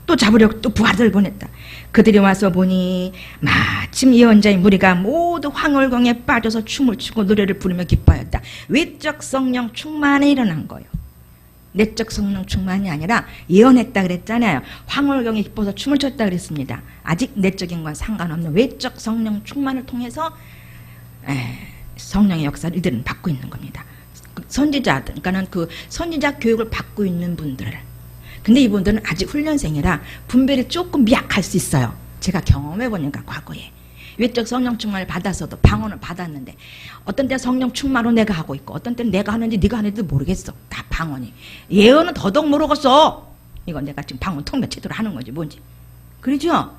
또 잡으려고 또 부하들 보냈다. 그들이 와서 보니 마침 예언자의 무리가 모두 황홀경에 빠져서 춤을 추고 노래를 부르며 기뻐하였다. 외적 성령 충만에 일어난 거예요. 내적 성령 충만이 아니라 예언했다 그랬잖아요. 황홀경에 기뻐서 춤을 췄다 그랬습니다. 아직 내적인 건 상관없는 외적 성령 충만을 통해서 성령의 역사를 이들은 받고 있는 겁니다. 선지자들, 그러니까는 그 선지자 교육을 받고 있는 분들. 근데 이분들은 아직 훈련생이라 분별이 조금 미약할 수 있어요. 제가 경험해 보니까 과거에 외적 성령 충만을 받았어도 방언을 받았는데 어떤 때 성령 충만으로 내가 하고 있고 어떤 때는 내가 하는지 네가 하는지도 모르겠어. 다 방언이. 예언은 더더욱 모르겠어. 이건 내가 지금 방언 통역 제대로 하는 거지 뭔지. 그러죠?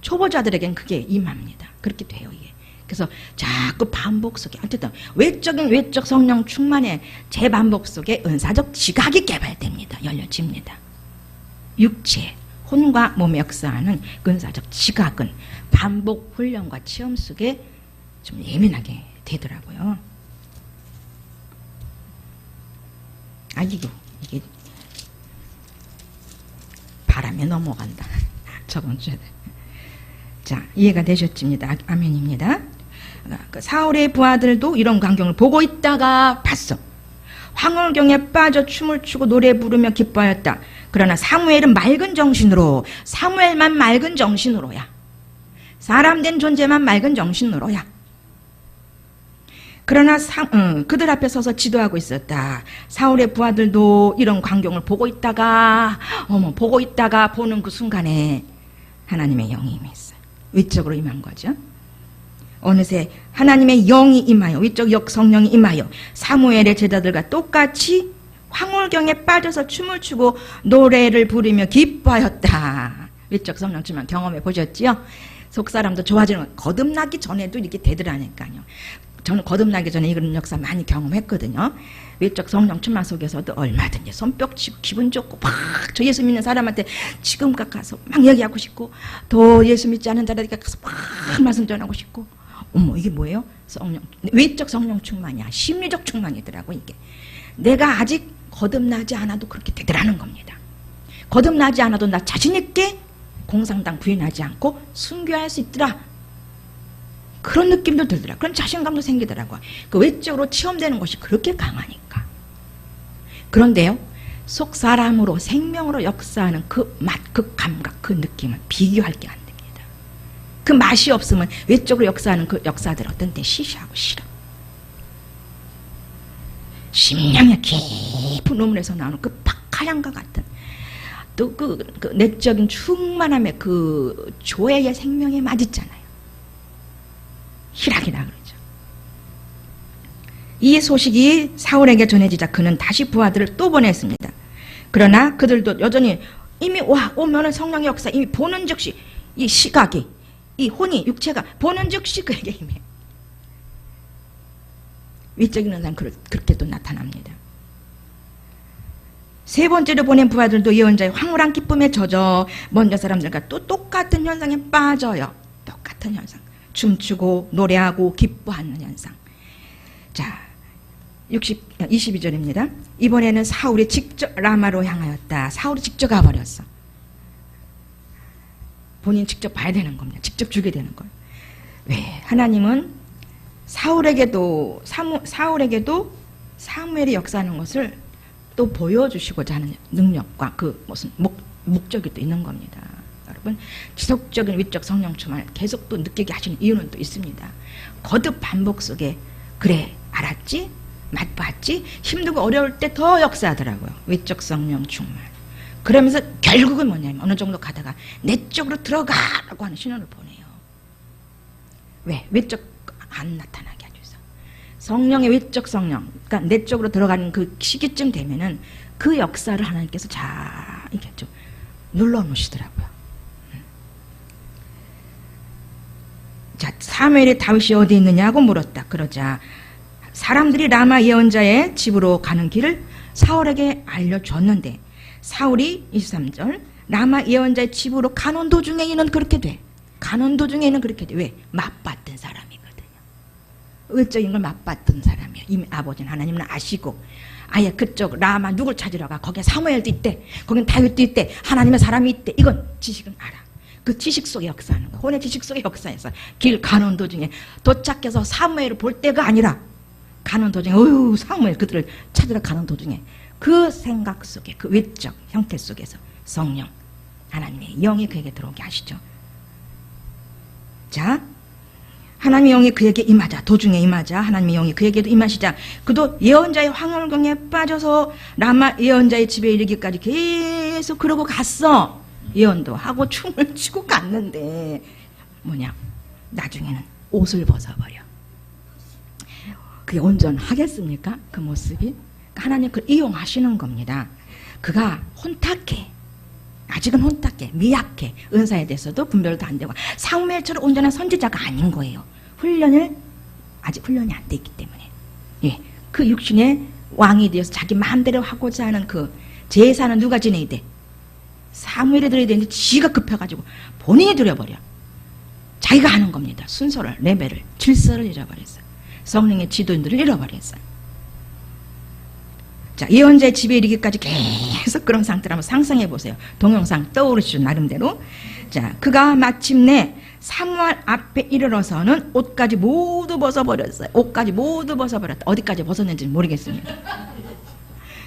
초보자들에겐 그게 임합니다. 그렇게 돼요 이게. 그래서 자꾸 반복 속에 어쨌든 외적 성령 충만의 재반복 속에 은사적 지각이 개발됩니다. 열려집니다. 육체, 혼과 몸에 역사하는 은사적 지각은 반복 훈련과 체험 속에 좀 예민하게 되더라고요. 이게 바람에 넘어간다. 저번 주에 자, 이해가 되셨습니다. 아멘입니다. 그 사울의 부하들도 이런 광경을 보고 있다가 봤어. 황홀경에 빠져 춤을 추고 노래 부르며 기뻐하였다. 그러나 사무엘은 맑은 정신으로, 사무엘만 맑은 정신으로야. 사람 된 존재만 맑은 정신으로야. 그러나 그들 앞에 서서 지도하고 있었다. 사울의 부하들도 이런 광경을 보고 있다가 보는 그 순간에 하나님의 영이 임했어요. 위적으로 임한 거죠. 어느새 하나님의 영이 임하여, 위적 성령이 임하여 사무엘의 제자들과 똑같이 황홀경에 빠져서 춤을 추고 노래를 부르며 기뻐하였다. 위적 성령 충만 경험해 보셨지요? 속사람도 좋아지는 거, 거듭나기 전에도 이렇게 되더라니까요. 저는 거듭나기 전에 이런 역사 많이 경험했거든요. 외적 성령 충만 속에서도 얼마든지 손뼉치고 기분 좋고 막 저 예수 믿는 사람한테 지금 가서 막 얘기하고 싶고, 더 예수 믿지 않은 자들에게 가서 막 말씀 전하고 싶고. 어머, 이게 뭐예요? 성령, 외적 성령 충만이야. 심리적 충만이더라고 이게. 내가 아직 거듭나지 않아도 그렇게 되더라는 겁니다. 거듭나지 않아도 나 자신 있게 공상당 부인하지 않고 순교할 수 있더라. 그런 느낌도 들더라. 그런 자신감도 생기더라고요. 그 외적으로 체험되는 것이 그렇게 강하니까. 그런데요, 속 사람으로 생명으로 역사하는 그 맛, 그 감각, 그 느낌은 비교할 게 안 됩니다. 그 맛이 없으면 외적으로 역사하는 그 역사들 어떤 때 시시하고 싫어. 심령의 깊은 우물에서 나오는 그 박하향과 같은 또 그 내적인 충만함의 그 조예의 생명의 맛 있잖아요. 희락이라 그러죠. 이 소식이 사울에게 전해지자 그는 다시 부하들을 또 보냈습니다. 그러나 그들도 여전히 이미 오면은 성령의 역사 이미 보는 즉시 이 시각이, 이 혼이, 육체가 보는 즉시 그에게 임해. 위적인 현상 그렇게 또 나타납니다. 세 번째로 보낸 부하들도 예언자의 황홀한 기쁨에 젖어 먼저 사람들과 또 똑같은 현상에 빠져요. 똑같은 현상. 춤추고 노래하고 기뻐하는 현상. 자, 22절입니다. 이번에는 사울이 직접 라마로 향하였다. 사울이 직접 가버렸어. 본인 직접 봐야 되는 겁니다. 직접 주게 되는 거예요. 왜? 하나님은 사울에게도 사무엘이 역사하는 것을 또 보여주시고자 하는 능력과 그 무슨 목적이 또 있는 겁니다. 여러분, 지속적인 위적 성령 충만을 계속 또 느끼게 하시는 이유는 또 있습니다. 거듭 반복 속에 그래 알았지? 맛봤지? 힘들고 어려울 때 더 역사하더라고요. 위적 성령 충만. 그러면서 결국은 뭐냐면 어느 정도 가다가 내적으로 들어가라고 하는 신호를 보내요. 왜? 외적 안 나타나게 해줘서. 성령의 외적 성령, 그러니까 내적으로 들어가는 그 시기쯤 되면은 그 역사를 하나님께서 잘 이렇게 좀 눌러놓으시더라고요. 자, 사무엘이 다윗이 어디 있느냐고 물었다. 그러자 사람들이 라마 예언자의 집으로 가는 길을 사울에게 알려줬는데, 사울이 23절 라마 예언자의 집으로 가는 도중에 이는 그렇게 돼. 가는 도중에 이는 그렇게 돼. 왜? 맛봤던 사람이거든요. 의적인 걸 맛봤던 사람이에요. 이미 아버지는 하나님은 아시고, 아예 그쪽 라마 누굴 찾으러 가. 거기에 사무엘도 있대. 거긴 다윗도 있대. 하나님의 사람이 있대. 이건 지식은 알아. 그 지식 속에 역사하는 거야. 혼의 지식 속에 역사해서 길 가는 도중에 도착해서 사무엘을 볼 때가 아니라 가는 도중에 사무엘 그들을 찾으러 가는 도중에 그 생각 속에 그 외적 형태 속에서 성령 하나님의 영이 그에게 들어오게 하시죠. 자, 하나님의 영이 그에게 임하자, 도중에 임하자 하나님의 영이 그에게도 임하시자 그도 예언자의 황홀경에 빠져서 라마 예언자의 집에 이르기까지 계속 그러고 갔어. 예언도 하고 춤을 추고 갔는데 뭐냐, 나중에는 옷을 벗어버려. 그게 온전하겠습니까? 그 모습이? 하나님 그걸 이용하시는 겁니다. 그가 혼탁해. 아직은 혼탁해. 미약해. 은사에 대해서도 분별도 안 되고 사무엘처럼 온전한 선지자가 아닌 거예요. 아직 훈련이 안 돼 있기 때문에. 예, 그 육신의 왕이 되어서 자기 마음대로 하고자 하는 그 제사는 누가 지내야 돼? 사무엘이 드려야 되는데 지가 급해가지고 본인이 드려버려. 자기가 하는 겁니다. 순서를, 레벨을, 질서를 잃어버렸어요. 성령의 지도인들을 잃어버렸어요. 자, 예언자의 집에 이르기까지 계속 그런 상태를 한번 상상해 보세요. 동영상 떠오르시죠, 나름대로. 자, 그가 마침내 사무엘 앞에 이르러서는 옷까지 모두 벗어버렸어요. 옷까지 모두 벗어버렸다. 어디까지 벗었는지 모르겠습니다.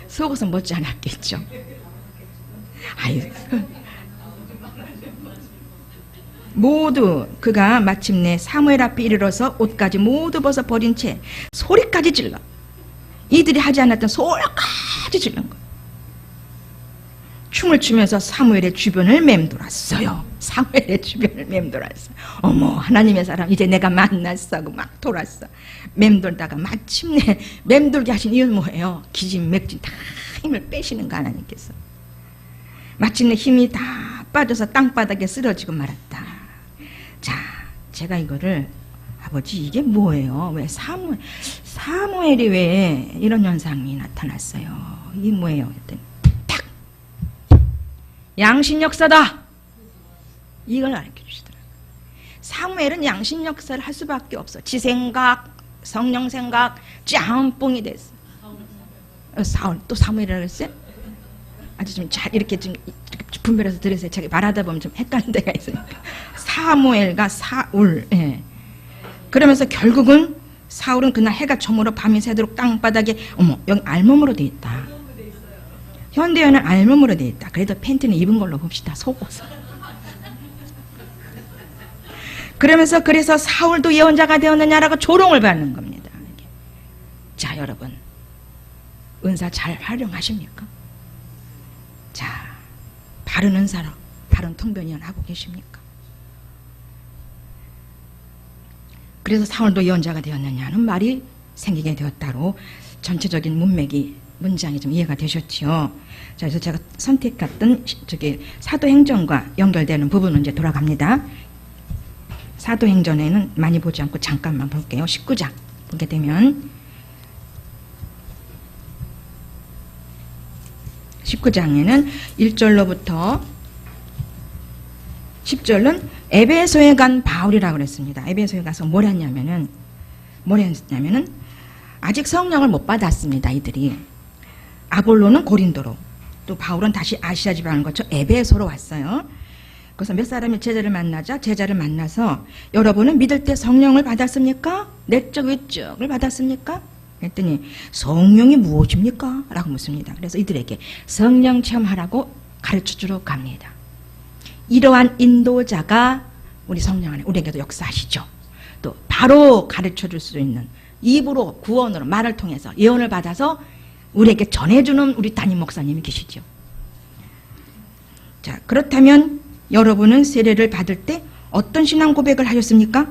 속옷은 벗지 않았겠죠. 아유. 모두 그가 마침내 사무엘 앞에 이르러서 옷까지 모두 벗어버린 채 소리까지 질러, 이들이 하지 않았던 소리까지 질른 거예요. 춤을 추면서 사무엘의 주변을 맴돌았어요. 사무엘의 주변을 맴돌았어. 어머, 하나님의 사람, 이제 내가 만났어 하고 막 돌았어. 맴돌다가 마침내 맴돌게 하신 이유는 뭐예요? 기진맥진 다 힘을 빼시는 거, 하나님께서. 마침내 힘이 다 빠져서 땅바닥에 쓰러지고 말았다. 자, 제가 이거를, 아버지 이게 뭐예요? 왜 사무엘이 왜 이런 현상이 나타났어요? 이게 뭐예요? 그랬더니 탁! 양신 역사다! 이걸 알려주시더라고요. 사무엘은 양신 역사를 할 수밖에 없어. 지 생각, 성령 생각, 짬뽕이 됐어. 사울, 또 사무엘이라고 했어요? 아주 좀 잘 이렇게 좀 분별해서 들으세요. 제가 말하다 보면 좀 헷갈리는 데가 있으니까. 사무엘과 사울. 예. 그러면서 결국은 사울은 그날 해가 저물어 밤이 새도록 땅바닥에, 어머, 여기 알몸으로 돼 있다. 현대에는 알몸으로 돼 있다. 그래도 팬티는 입은 걸로 봅시다. 속옷은. 그러면서 그래서 사울도 예언자가 되었느냐라고 조롱을 받는 겁니다. 자, 여러분, 은사 잘 활용하십니까? 자, 바른 은사로 바른 통변이연 하고 계십니까? 그래서 사울도 예언자가 되었느냐는 말이 생기게 되었다로 전체적인 문장이 좀 이해가 되셨지요. 자, 그래서 제가 선택했던 사도행전과 연결되는 부분은 이제 돌아갑니다. 사도행전에는 많이 보지 않고 잠깐만 볼게요. 19장 보게 되면 19장에는 1절로부터 10절은 에베소에 간 바울이라고 그랬습니다. 에베소에 가서 뭘 했냐면은 아직 성령을 못 받았습니다. 이들이. 아볼로는 고린도로, 또 바울은 다시 아시아 지방을 거쳐 에베소로 왔어요. 그래서 몇 사람이 제자를 만나서 여러분은 믿을 때 성령을 받았습니까? 내적 외적을 받았습니까? 그랬더니 성령이 무엇입니까? 라고 묻습니다. 그래서 이들에게 성령 체험하라고 가르쳐주러 갑니다. 이러한 인도자가 우리 성령 안에 우리에게도 역사하시죠. 또 바로 가르쳐줄 수 있는 입으로 구원으로 말을 통해서 예언을 받아서 우리에게 전해주는 우리 담임 목사님이 계시죠. 자, 그렇다면 여러분은 세례를 받을 때 어떤 신앙 고백을 하셨습니까?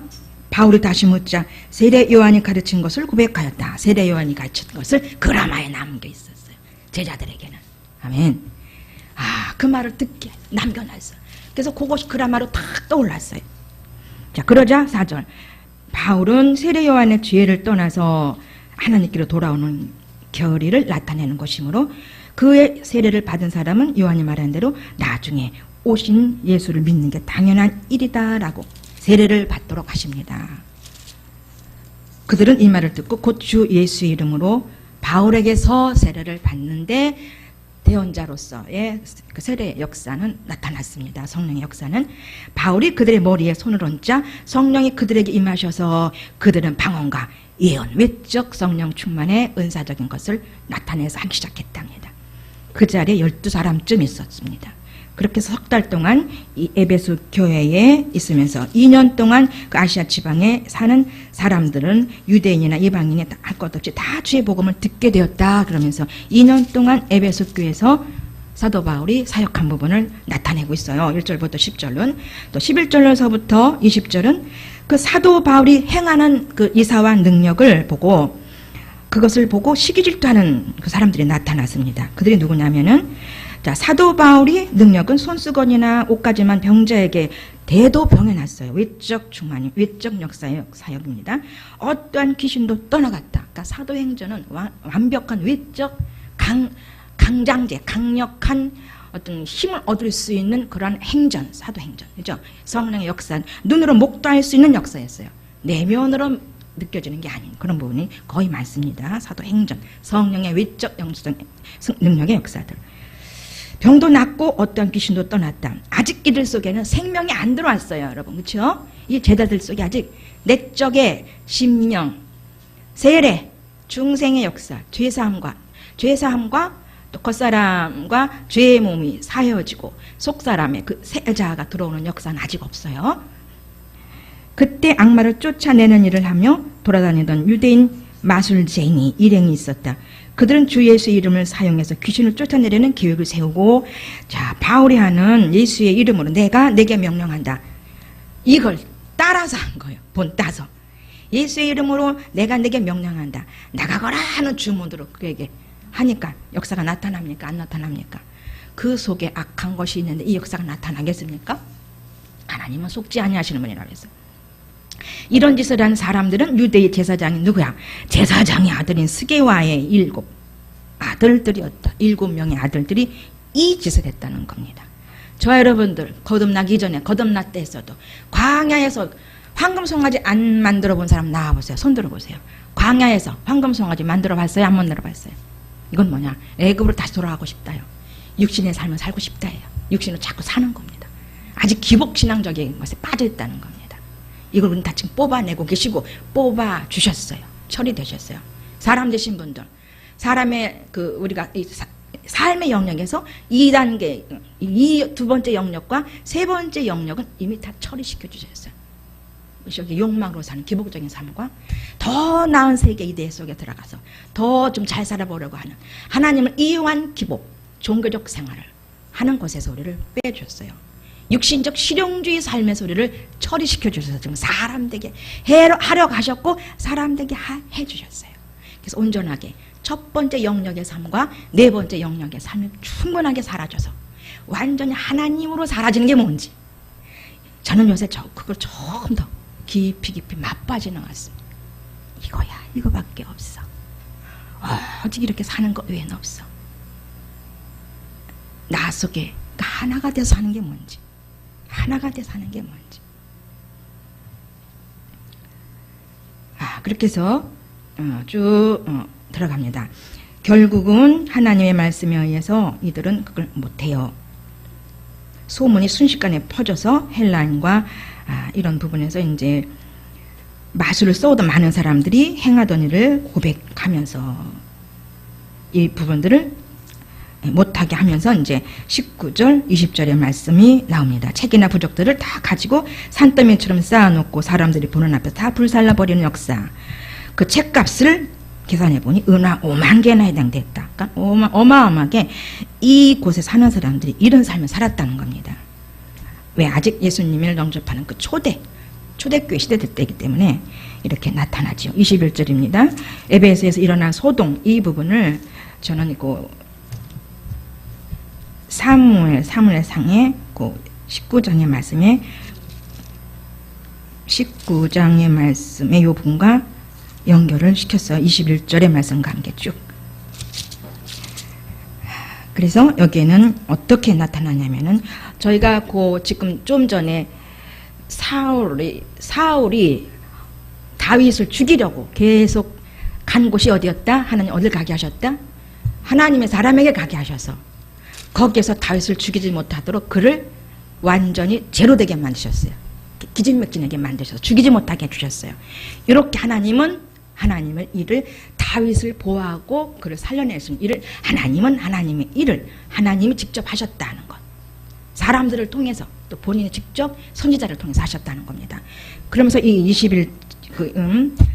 바울이 다시 묻자 세례 요한이 가르친 것을 고백하였다. 세례 요한이 가르친 것을 그라마에 남겨 있었어요. 제자들에게는. 아멘. 아, 그 말을 듣게 남겨놨어. 그래서 그것이 그라마로 탁 떠올랐어요. 자, 그러자 4절. 바울은 세례 요한의 죄를 떠나서 하나님께로 돌아오는 결의를 나타내는 것이므로 그의 세례를 받은 사람은 요한이 말한 대로 나중에 오신 예수를 믿는 게 당연한 일이다라고 세례를 받도록 하십니다. 그들은 이 말을 듣고 곧 주 예수의 이름으로 바울에게서 세례를 받는데 대언자로서의 그 세례 역사는 나타났습니다. 성령의 역사는 바울이 그들의 머리에 손을 얹자 성령이 그들에게 임하셔서 그들은 방언과 예언, 외적 성령 충만의 은사적인 것을 나타내서 하기 시작했답니다. 그 자리에 12사람쯤 있었습니다. 그렇게 해서 석 달 동안 이 에베소 교회에 있으면서 2년 동안 그 아시아 지방에 사는 사람들은 유대인이나 이방인이 할 것 없이 다 주의 복음을 듣게 되었다. 그러면서 2년 동안 에베소 교회에서 사도 바울이 사역한 부분을 나타내고 있어요. 1절부터 10절은. 또 11절로서부터 20절은 그 사도 바울이 행하는 그 이사와 능력을 보고 그것을 보고 시기질투하는 그 사람들이 나타났습니다. 그들이 누구냐면은 자, 사도 바울이 능력은 손수건이나 옷까지만 병자에게 대도 병해놨어요. 외적 충만이, 외적 역사의 사역입니다. 어떠한 귀신도 떠나갔다. 그러니까 사도행전은 완벽한 외적 강장제, 강력한 어떤 힘을 얻을 수 있는 그런 행전, 사도행전, 그죠? 성령의 역사, 눈으로 목도할 수 있는 역사였어요. 내면으로 느껴지는 게 아닌 그런 부분이 거의 많습니다. 사도행전, 성령의 외적 영성 능력의 역사들. 병도 낫고 어떤 귀신도 떠났다. 아직 이들 속에는 생명이 안 들어왔어요, 여러분. 그렇죠? 이 제자들 속에 아직 내적의 심령, 세례, 중생의 역사, 죄사함과 또 겉사람과 죄의 몸이 사여지고 속사람의 그 세자가 들어오는 역사는 아직 없어요. 그때 악마를 쫓아내는 일을 하며 돌아다니던 유대인 마술쟁이 일행이 있었다. 그들은 주 예수의 이름을 사용해서 귀신을 쫓아내려는 계획을 세우고, 자, 바울이 하는 예수의 이름으로 내게 명령한다. 이걸 따라서 한 거예요. 본따서. 예수의 이름으로 내게 명령한다. 나가거라 하는 주문으로 그에게 하니까 역사가 나타납니까? 안 나타납니까? 그 속에 악한 것이 있는데 이 역사가 나타나겠습니까? 하나님은 속지 아니하시는 분이라고 했어요. 이런 짓을 한 사람들은 유대의 제사장이 누구야? 제사장의 아들인 스게와의 7 아들들이었다. 7명의 아들들이 이 짓을 했다는 겁니다. 저와 여러분들 거듭나기 전에 거듭날 때 했어도 광야에서 황금송아지 안 만들어 본 사람 나와보세요. 손 들어보세요. 광야에서 황금송아지 만들어 봤어요? 안 만들어 봤어요? 이건 뭐냐? 애굽으로 다시 돌아가고 싶다요. 육신의 삶을 살고 싶다예요. 육신을 자꾸 사는 겁니다. 아직 기복신앙적인 것에 빠져있다는 겁니다. 이걸 우리는 다 지금 뽑아내고 계시고 뽑아주셨어요. 처리되셨어요. 사람 되신 분들, 사람의 우리가 삶의 영역에서 2단계, 이 2번째 영역과 3번째 영역은 이미 다 처리시켜 주셨어요. 여기 욕망으로 사는 기복적인 삶과 더 나은 세계 이대 속에 들어가서 더 좀 잘 살아보려고 하는 하나님을 이용한 기복, 종교적 생활을 하는 곳에서 우리를 빼주셨어요. 육신적 실용주의 삶의 소리를 처리시켜 주셔서 지금 사람 되게 하려 하셨고 사람 되게 해주셨어요. 그래서 온전하게 첫 번째 영역의 삶과 4번째 영역의 삶을 충분하게 살아줘서 완전히 하나님으로 사라지는 게 뭔지 저는 요새 그걸 조금 더 깊이 맛봐지는 것 같습니다. 이거야, 이거밖에 없어. 오직 이렇게 사는 것 외에는 없어. 나 속에 하나가 돼서 사는 게 뭔지, 하나가 돼서 사는 게 뭔지. 그렇게 해서 쭉 들어갑니다. 결국은 하나님의 말씀에 의해서 이들은 그걸 못해요. 소문이 순식간에 퍼져서 헬라인과 이런 부분에서 이제 마술을 써오던 많은 사람들이 행하던 일을 고백하면서 이 부분들을 못하게 하면서 이제 19절, 20절의 말씀이 나옵니다. 책이나 부적들을 다 가지고 산더미처럼 쌓아놓고 사람들이 보는 앞에서 다 불살라버리는 역사. 그 책값을 계산해보니 은화 5만 개나 해당됐다. 그러니까 어마어마하게 이곳에 사는 사람들이 이런 삶을 살았다는 겁니다. 왜? 아직 예수님을 영접하는 그 초대교회 시대 때이기 때문에 이렇게 나타나죠. 21절입니다. 에베소에서 일어난 소동, 이 부분을 저는 사무엘상의 19장의 말씀에 19장의 말씀의 이 부분과 연결을 시켰어요. 21절의 말씀과 함께 쭉. 그래서 여기에는 어떻게 나타나냐면은 저희가 지금 좀 전에 사울이 다윗을 죽이려고 계속 간 곳이 어디였다? 하나님 어딜 가게 하셨다? 하나님의 사람에게 가게 하셔서 거기에서 다윗을 죽이지 못하도록 그를 완전히 제로되게 만드셨어요. 기진맥진하게 만드셔서 죽이지 못하게 해주셨어요. 이렇게 하나님은 하나님의 일을 다윗을 보호하고 그를 살려낼 수 있는 일을 하나님은 하나님의 일을 하나님이 직접 하셨다는 것. 사람들을 통해서 또 본인이 직접 선지자를 통해서 하셨다는 겁니다. 그러면서 이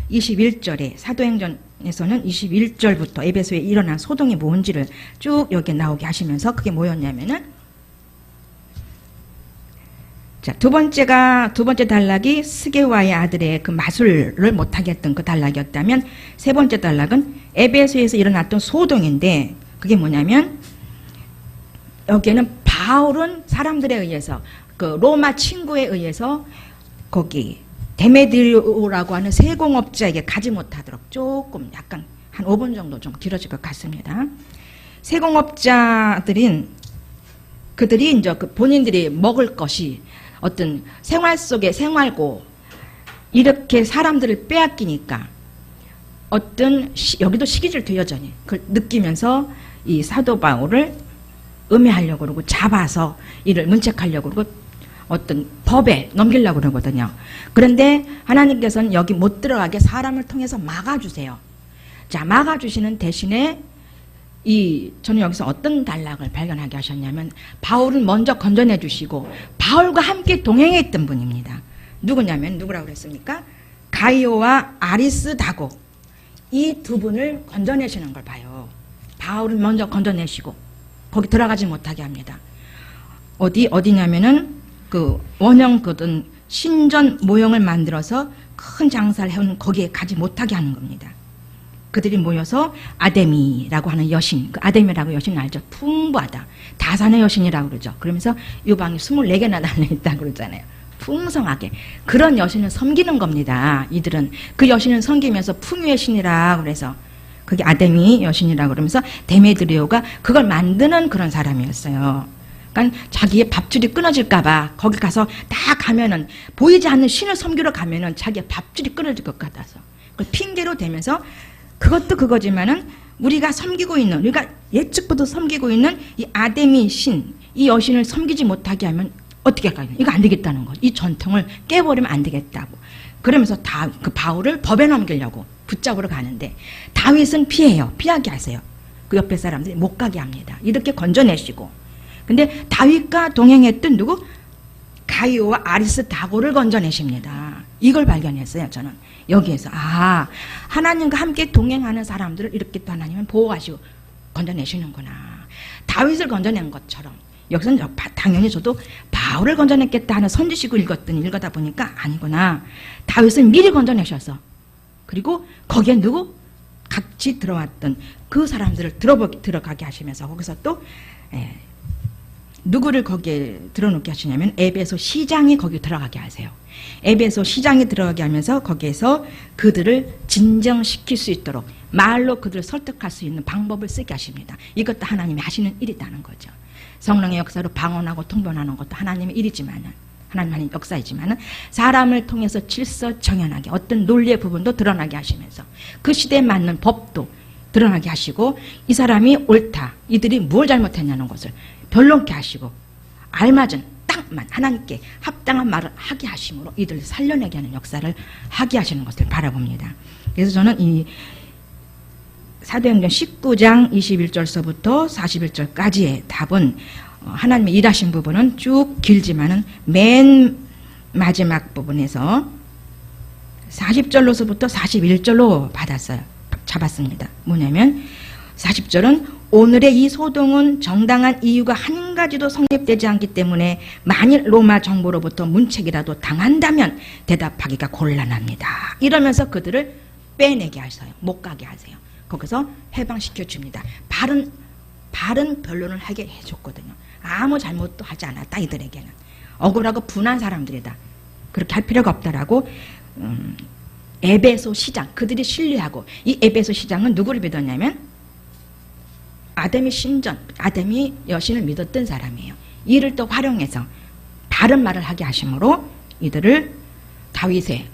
21절에 사도행전에서는 21절부터 에베소에 일어난 소동이 뭔지를 쭉 여기 나오게 하시면서 그게 뭐였냐면은 자, 두 번째 단락이 스게와의 아들의 그 마술을 못하게 했던 그 단락이었다면 세 번째 단락은 에베소에서 일어났던 소동인데 그게 뭐냐면 여기에는 바울은 사람들에 의해서 그 로마 친구에 의해서 거기 데메드리오라고 하는 세공업자에게 가지 못하도록 조금 약간 한 5분 정도 좀 길어질 것 같습니다. 세공업자들인 그들이 이제 본인들이 먹을 것이 어떤 생활 속의 생활고 이렇게 사람들을 빼앗기니까 여기도 시기질투 여전히 그걸 느끼면서 이 사도 바울을 음해하려고 그러고 잡아서 이를 문책하려고 그러고 어떤 법에 넘기려고 그러거든요. 그런데 하나님께서는 여기 못 들어가게 사람을 통해서 막아주세요. 자, 막아주시는 대신에 저는 여기서 어떤 단락을 발견하게 하셨냐면 바울은 먼저 건져내 주시고 바울과 함께 동행했던 분입니다. 누구냐면 누구라고 그랬습니까? 가이오와 아리스다고 이 두 분을 건져내시는 걸 봐요. 바울은 먼저 건져내시고 거기 들어가지 못하게 합니다. 어디냐면은 그 원형 거든 신전 모형을 만들어서 큰 장사를 해온 거기에 가지 못하게 하는 겁니다. 그들이 모여서 아데미라고 하는 여신, 그 아데미라고 여신 알죠? 풍부하다. 다산의 여신이라고 그러죠. 그러면서 유방이 24개나 달려있다고 그러잖아요. 풍성하게. 그런 여신을 섬기는 겁니다. 이들은. 그 여신을 섬기면서 풍요의 신이라고 그래서 그게 아데미 여신이라고 그러면서 데메드리오가 그걸 만드는 그런 사람이었어요. 그러니까 자기의 밥줄이 끊어질까봐 거기 가서 딱 가면은 보이지 않는 신을 섬기러 가면은 자기의 밥줄이 끊어질 것 같아서 그걸 핑계로 대면서 그것도 그거지만은 우리가 섬기고 있는 우리가 예측부터 섬기고 있는 이 아데미 신, 이 여신을 섬기지 못하게 하면 어떻게 할까요? 이거 안 되겠다는 거. 이 전통을 깨버리면 안 되겠다고. 그러면서 그 바울을 법에 넘기려고 붙잡으러 가는데 다윗은 피해요. 피하게 하세요. 그 옆에 사람들이 못 가게 합니다. 이렇게 건져내시고. 근데 다윗과 동행했던 누구? 가이오와 아리스다고를 건져내십니다. 이걸 발견했어요. 저는 여기에서 하나님과 함께 동행하는 사람들을 이렇게 또 하나님은 보호하시고 건져내시는구나. 다윗을 건져낸 것처럼 여기서는 당연히 저도 바울을 건져냈겠다 하는 선지식을 읽었다 보니까 아니구나. 다윗은 미리 건져내셔서 그리고 거기에 누구? 같이 들어왔던 그 사람들을 들어가게 하시면서 거기서 또 누구를 거기에 들어놓게 하시냐면 에베소 시장이 거기 들어가게 하세요. 에베소 시장이 들어가게 하면서 거기에서 그들을 진정시킬 수 있도록 말로 그들을 설득할 수 있는 방법을 쓰게 하십니다. 이것도 하나님이 하시는 일이라는 거죠. 성령의 역사로 방언하고 통변하는 것도 하나님의 일이지만은 하나님의 역사이지만은 사람을 통해서 질서정연하게 어떤 논리의 부분도 드러나게 하시면서 그 시대에 맞는 법도 드러나게 하시고 이 사람이 옳다. 이들이 뭘 잘못했냐는 것을 변론케 하시고 알맞은 딱만 하나님께 합당한 말을 하게 하심으로 이들을 살려내게 하는 역사를 하게 하시는 것을 바라봅니다. 그래서 저는 이 사도행전 19장 21절서부터 41절까지의 답은 하나님의 일하신 부분은 쭉 길지만은 맨 마지막 부분에서 40절로서부터 41절로 잡았습니다. 뭐냐면 40절은 오늘의 이 소동은 정당한 이유가 한 가지도 성립되지 않기 때문에 만일 로마 정부로부터 문책이라도 당한다면 대답하기가 곤란합니다. 이러면서 그들을 빼내게 하세요. 못 가게 하세요. 거기서 해방시켜 줍니다. 바른 변론을 하게 해줬거든요. 아무 잘못도 하지 않았다. 이들에게는 억울하고 분한 사람들이다. 그렇게 할 필요가 없다라고 에베소 시장, 그들이 신뢰하고 이 에베소 시장은 누구를 믿었냐면 아데미 신전, 아데미 여신을 믿었던 사람이에요. 이를 또 활용해서 바른 말을 하게 하심으로 이들을 다윗의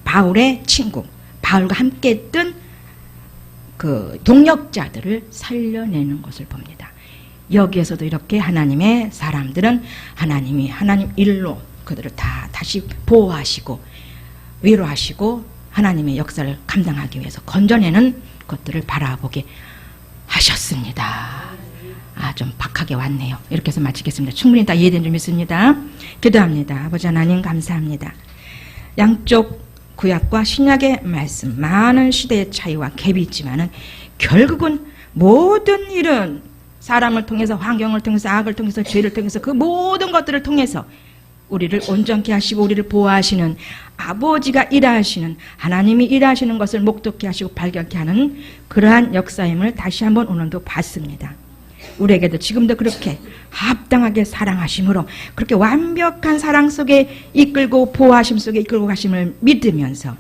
바울의 친구, 바울과 함께 했던 그 동역자들을 살려내는 것을 봅니다. 여기에서도 이렇게 하나님의 사람들은 하나님 일로 그들을 다시 보호하시고 위로하시고 하나님의 역사를 감당하기 위해서 건져내는 것들을 바라보게 하셨습니다. 좀 박하게 왔네요. 이렇게 해서 마치겠습니다. 충분히 다 이해된 줄 믿습니다. 기도합니다. 아버지 하나님 감사합니다. 양쪽 구약과 신약의 말씀, 많은 시대의 차이와 갭이 있지만은 결국은 모든 일은 사람을 통해서, 환경을 통해서, 악을 통해서, 죄를 통해서 그 모든 것들을 통해서 우리를 온전케 하시고 우리를 보호하시는 아버지가 일하시는, 하나님이 일하시는 것을 목독케 하시고 발견케 하는 그러한 역사임을 다시 한번 오늘도 봤습니다. 우리에게도 지금도 그렇게 합당하게 사랑하심으로 그렇게 완벽한 사랑 속에 이끌고 보호하심 속에 이끌고 가심을 믿으면서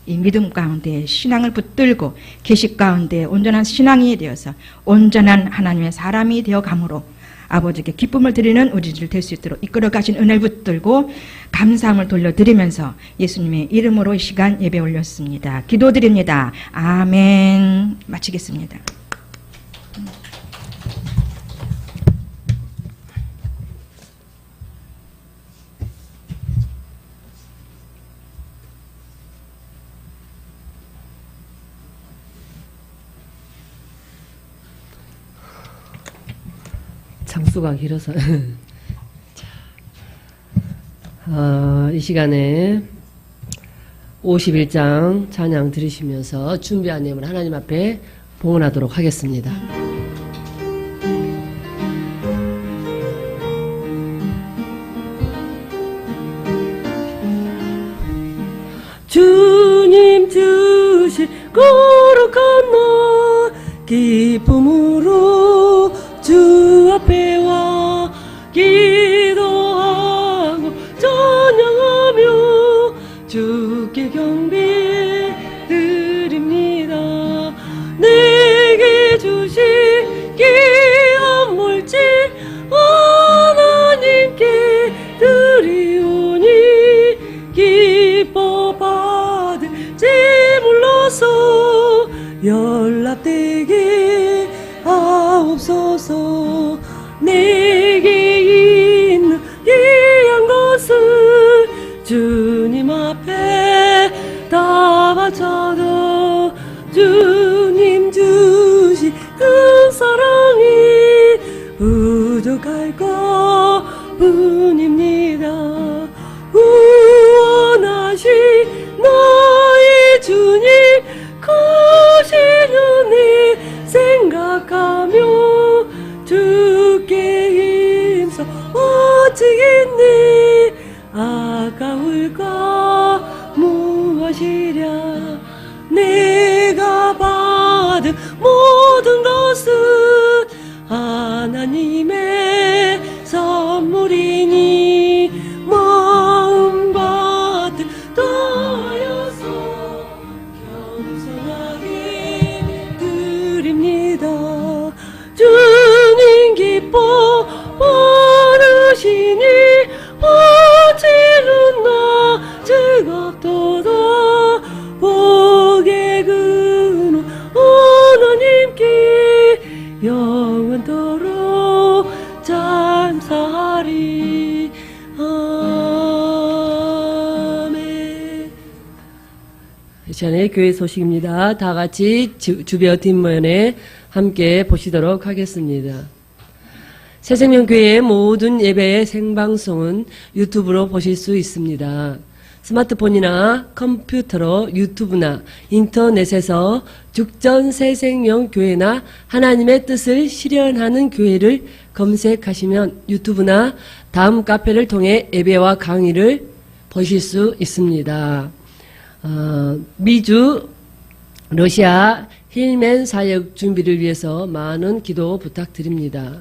이 믿음 가운데 신앙을 붙들고 계식 가운데 온전한 신앙이 되어서 온전한 하나님의 사람이 되어 가므로 아버지께 기쁨을 드리는 우리들 될 수 있도록 이끌어 가신 은혜를 붙들고 감사함을 돌려드리면서 예수님의 이름으로 이 시간 예배 올렸습니다. 기도드립니다. 아멘. 마치겠습니다. 장수가 길어서 자, 이 시간에 51장 찬양 들으시면서 준비한 예물 하나님 앞에 봉헌하도록 하겠습니다. 주님 주신 거룩한 날 기쁨으로 주 앞에 와 기도하고 찬양하며 주께 경배 드립니다. 내게 주신 귀한 물질 하나님께 드리오니 기뻐 받을 제물로서 연락되게 하옵소서. 내게 있는 귀한 것을 주님 앞에 다 바쳐도 주님 주신 그 사랑이 부족할 것 뿐입니다. 후원하신 나의 주님 크신 은혜 생각하며 주께 힘써 어찌겠네. 아까울까 무엇이랴. 내가 받은 모든 것은 하나님의 선물이니 마음 같은 떠여서 겸손하게 드립니다. 주님 기뻐 받으시니 어찌는 나 즐겁도다. 복의 근원 하나님께 영원토록 감사하리. 아멘. 이 시간에 교회 소식입니다. 다 같이 주변 뒷면에 함께 보시도록 하겠습니다. 새생명교회의 모든 예배의 생방송은 유튜브로 보실 수 있습니다. 스마트폰이나 컴퓨터로 유튜브나 인터넷에서 죽전 새생명교회나 하나님의 뜻을 실현하는 교회를 검색하시면 유튜브나 다음 카페를 통해 예배와 강의를 보실 수 있습니다. 미주, 러시아 힐맨 사역 준비를 위해서 많은 기도 부탁드립니다.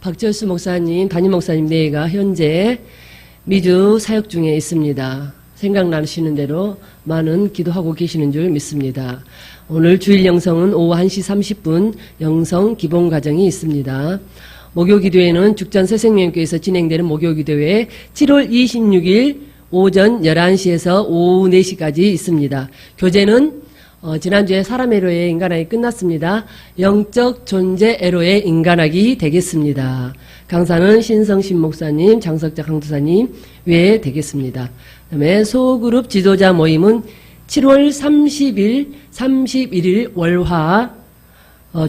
박철수 목사님, 담임 목사님 네가 현재 미주 사역 중에 있습니다. 생각나시는 대로 많은 기도하고 계시는 줄 믿습니다. 오늘 주일 영성은 오후 1시 30분 영성 기본 과정이 있습니다. 목요 기도회는 죽전 새생명교회에서 진행되는 목요 기도회 7월 26일 오전 11시에서 오후 4시까지 있습니다. 교재는 지난주에 사람 애로의 인간학이 끝났습니다. 영적 존재 애로의 인간학이 되겠습니다. 강사는 신성신 목사님, 장석자 강도사님 외에 되겠습니다. 그 다음에 소그룹 지도자 모임은 7월 30일, 31일 월화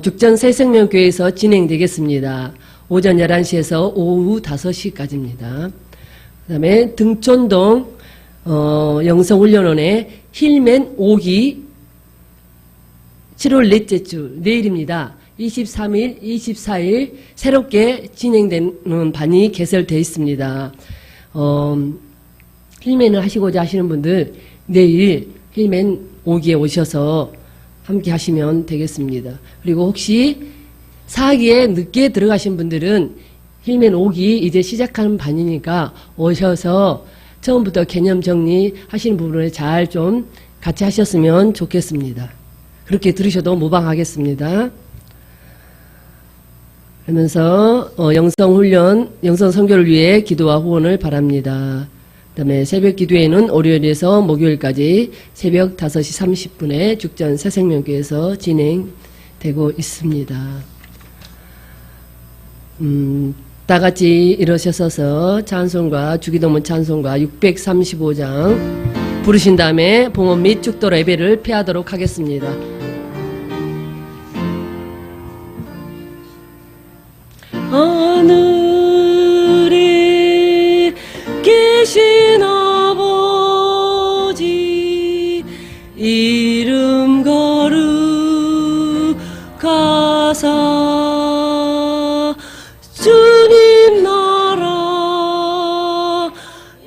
죽전 새생명교회에서 진행되겠습니다. 오전 11시에서 오후 5시까지입니다. 그 다음에 등촌동 영성훈련원의 힐맨 5기 7월 넷째 주 내일입니다. 23일, 24일 새롭게 진행되는 반이 개설되어 있습니다. 힐맨을 하시고자 하시는 분들 내일 힐맨 5기에 오셔서 함께 하시면 되겠습니다. 그리고 혹시 4기에 늦게 들어가신 분들은 힐맨 5기 이제 시작하는 반이니까 오셔서 처음부터 개념 정리하시는 부분을 잘 좀 같이 하셨으면 좋겠습니다. 그렇게 들으셔도 무방하겠습니다. 그러면서 영성훈련, 영성선교를 위해 기도와 후원을 바랍니다. 그다음에 새벽 기도회는 월요일에서 목요일까지 새벽 5시 30분에 죽전 새생명교회에서 진행되고 있습니다. 다 같이 일어서셔서 찬송가, 주기도문 찬송가 635장 부르신 다음에 봉헌 및 축도로 예배를 폐하도록 하겠습니다. 하늘에 계신 아버지 이름 거룩하사 주님 나라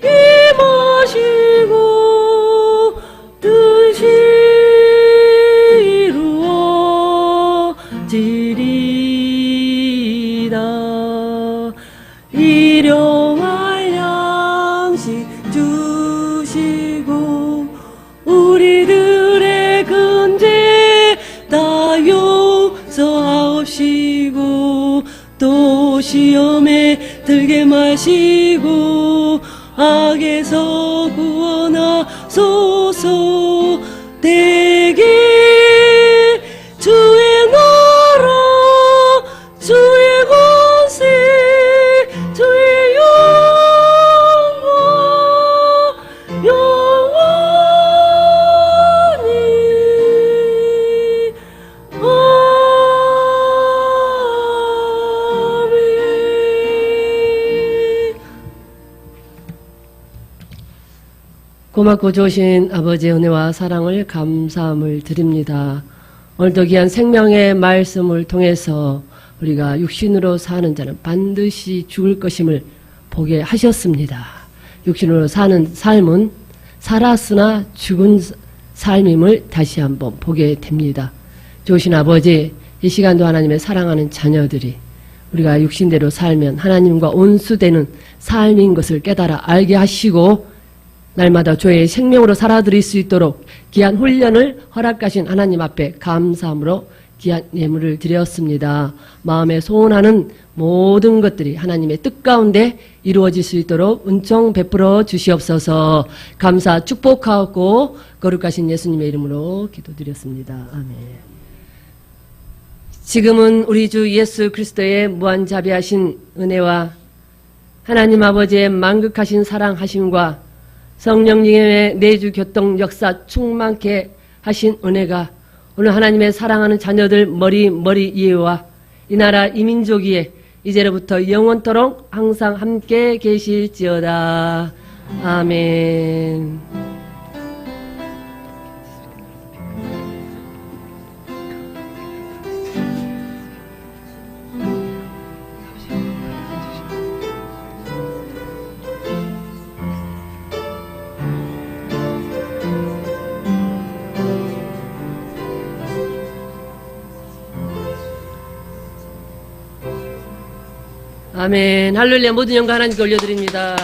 임하시고 뜻이 이루어지리이다. 일용할 양식 주시고 우리들의 근제 다 용서하옵시고 또 시험에 들게 마시고 악에서 구원하소서. 대개 주의 나라 주의 권세 주의 영광 영원히 아멘. 고맙고 좋으신 아버지의 은혜와 사랑을 감사함을 드립니다. 오늘도 귀한 생명의 말씀을 통해서 우리가 육신으로 사는 자는 반드시 죽을 것임을 보게 하셨습니다. 육신으로 사는 삶은 살았으나 죽은 삶임을 다시 한번 보게 됩니다. 좋으신 아버지, 이 시간도 하나님의 사랑하는 자녀들이 우리가 육신대로 살면 하나님과 온수되는 삶인 것을 깨달아 알게 하시고 날마다 주의 생명으로 살아드릴 수 있도록 귀한 훈련을 허락하신 하나님 앞에 감사함으로 귀한 예물을 드렸습니다. 마음에 소원하는 모든 것들이 하나님의 뜻 가운데 이루어질 수 있도록 은총 베풀어 주시옵소서. 감사 축복하고 거룩하신 예수님의 이름으로 기도드렸습니다. 아멘. 지금은 우리 주 예수 그리스도의 무한자비하신 은혜와 하나님 아버지의 만극하신 사랑하심과 성령님의 내주 교통 역사 충만케 하신 은혜가 오늘 하나님의 사랑하는 자녀들 머리 위에와 이 나라 이 민족 위에 이제로부터 영원토록 항상 함께 계실지어다. 아멘. 아멘. 할렐루야. 모든 영광 하나님께 올려드립니다.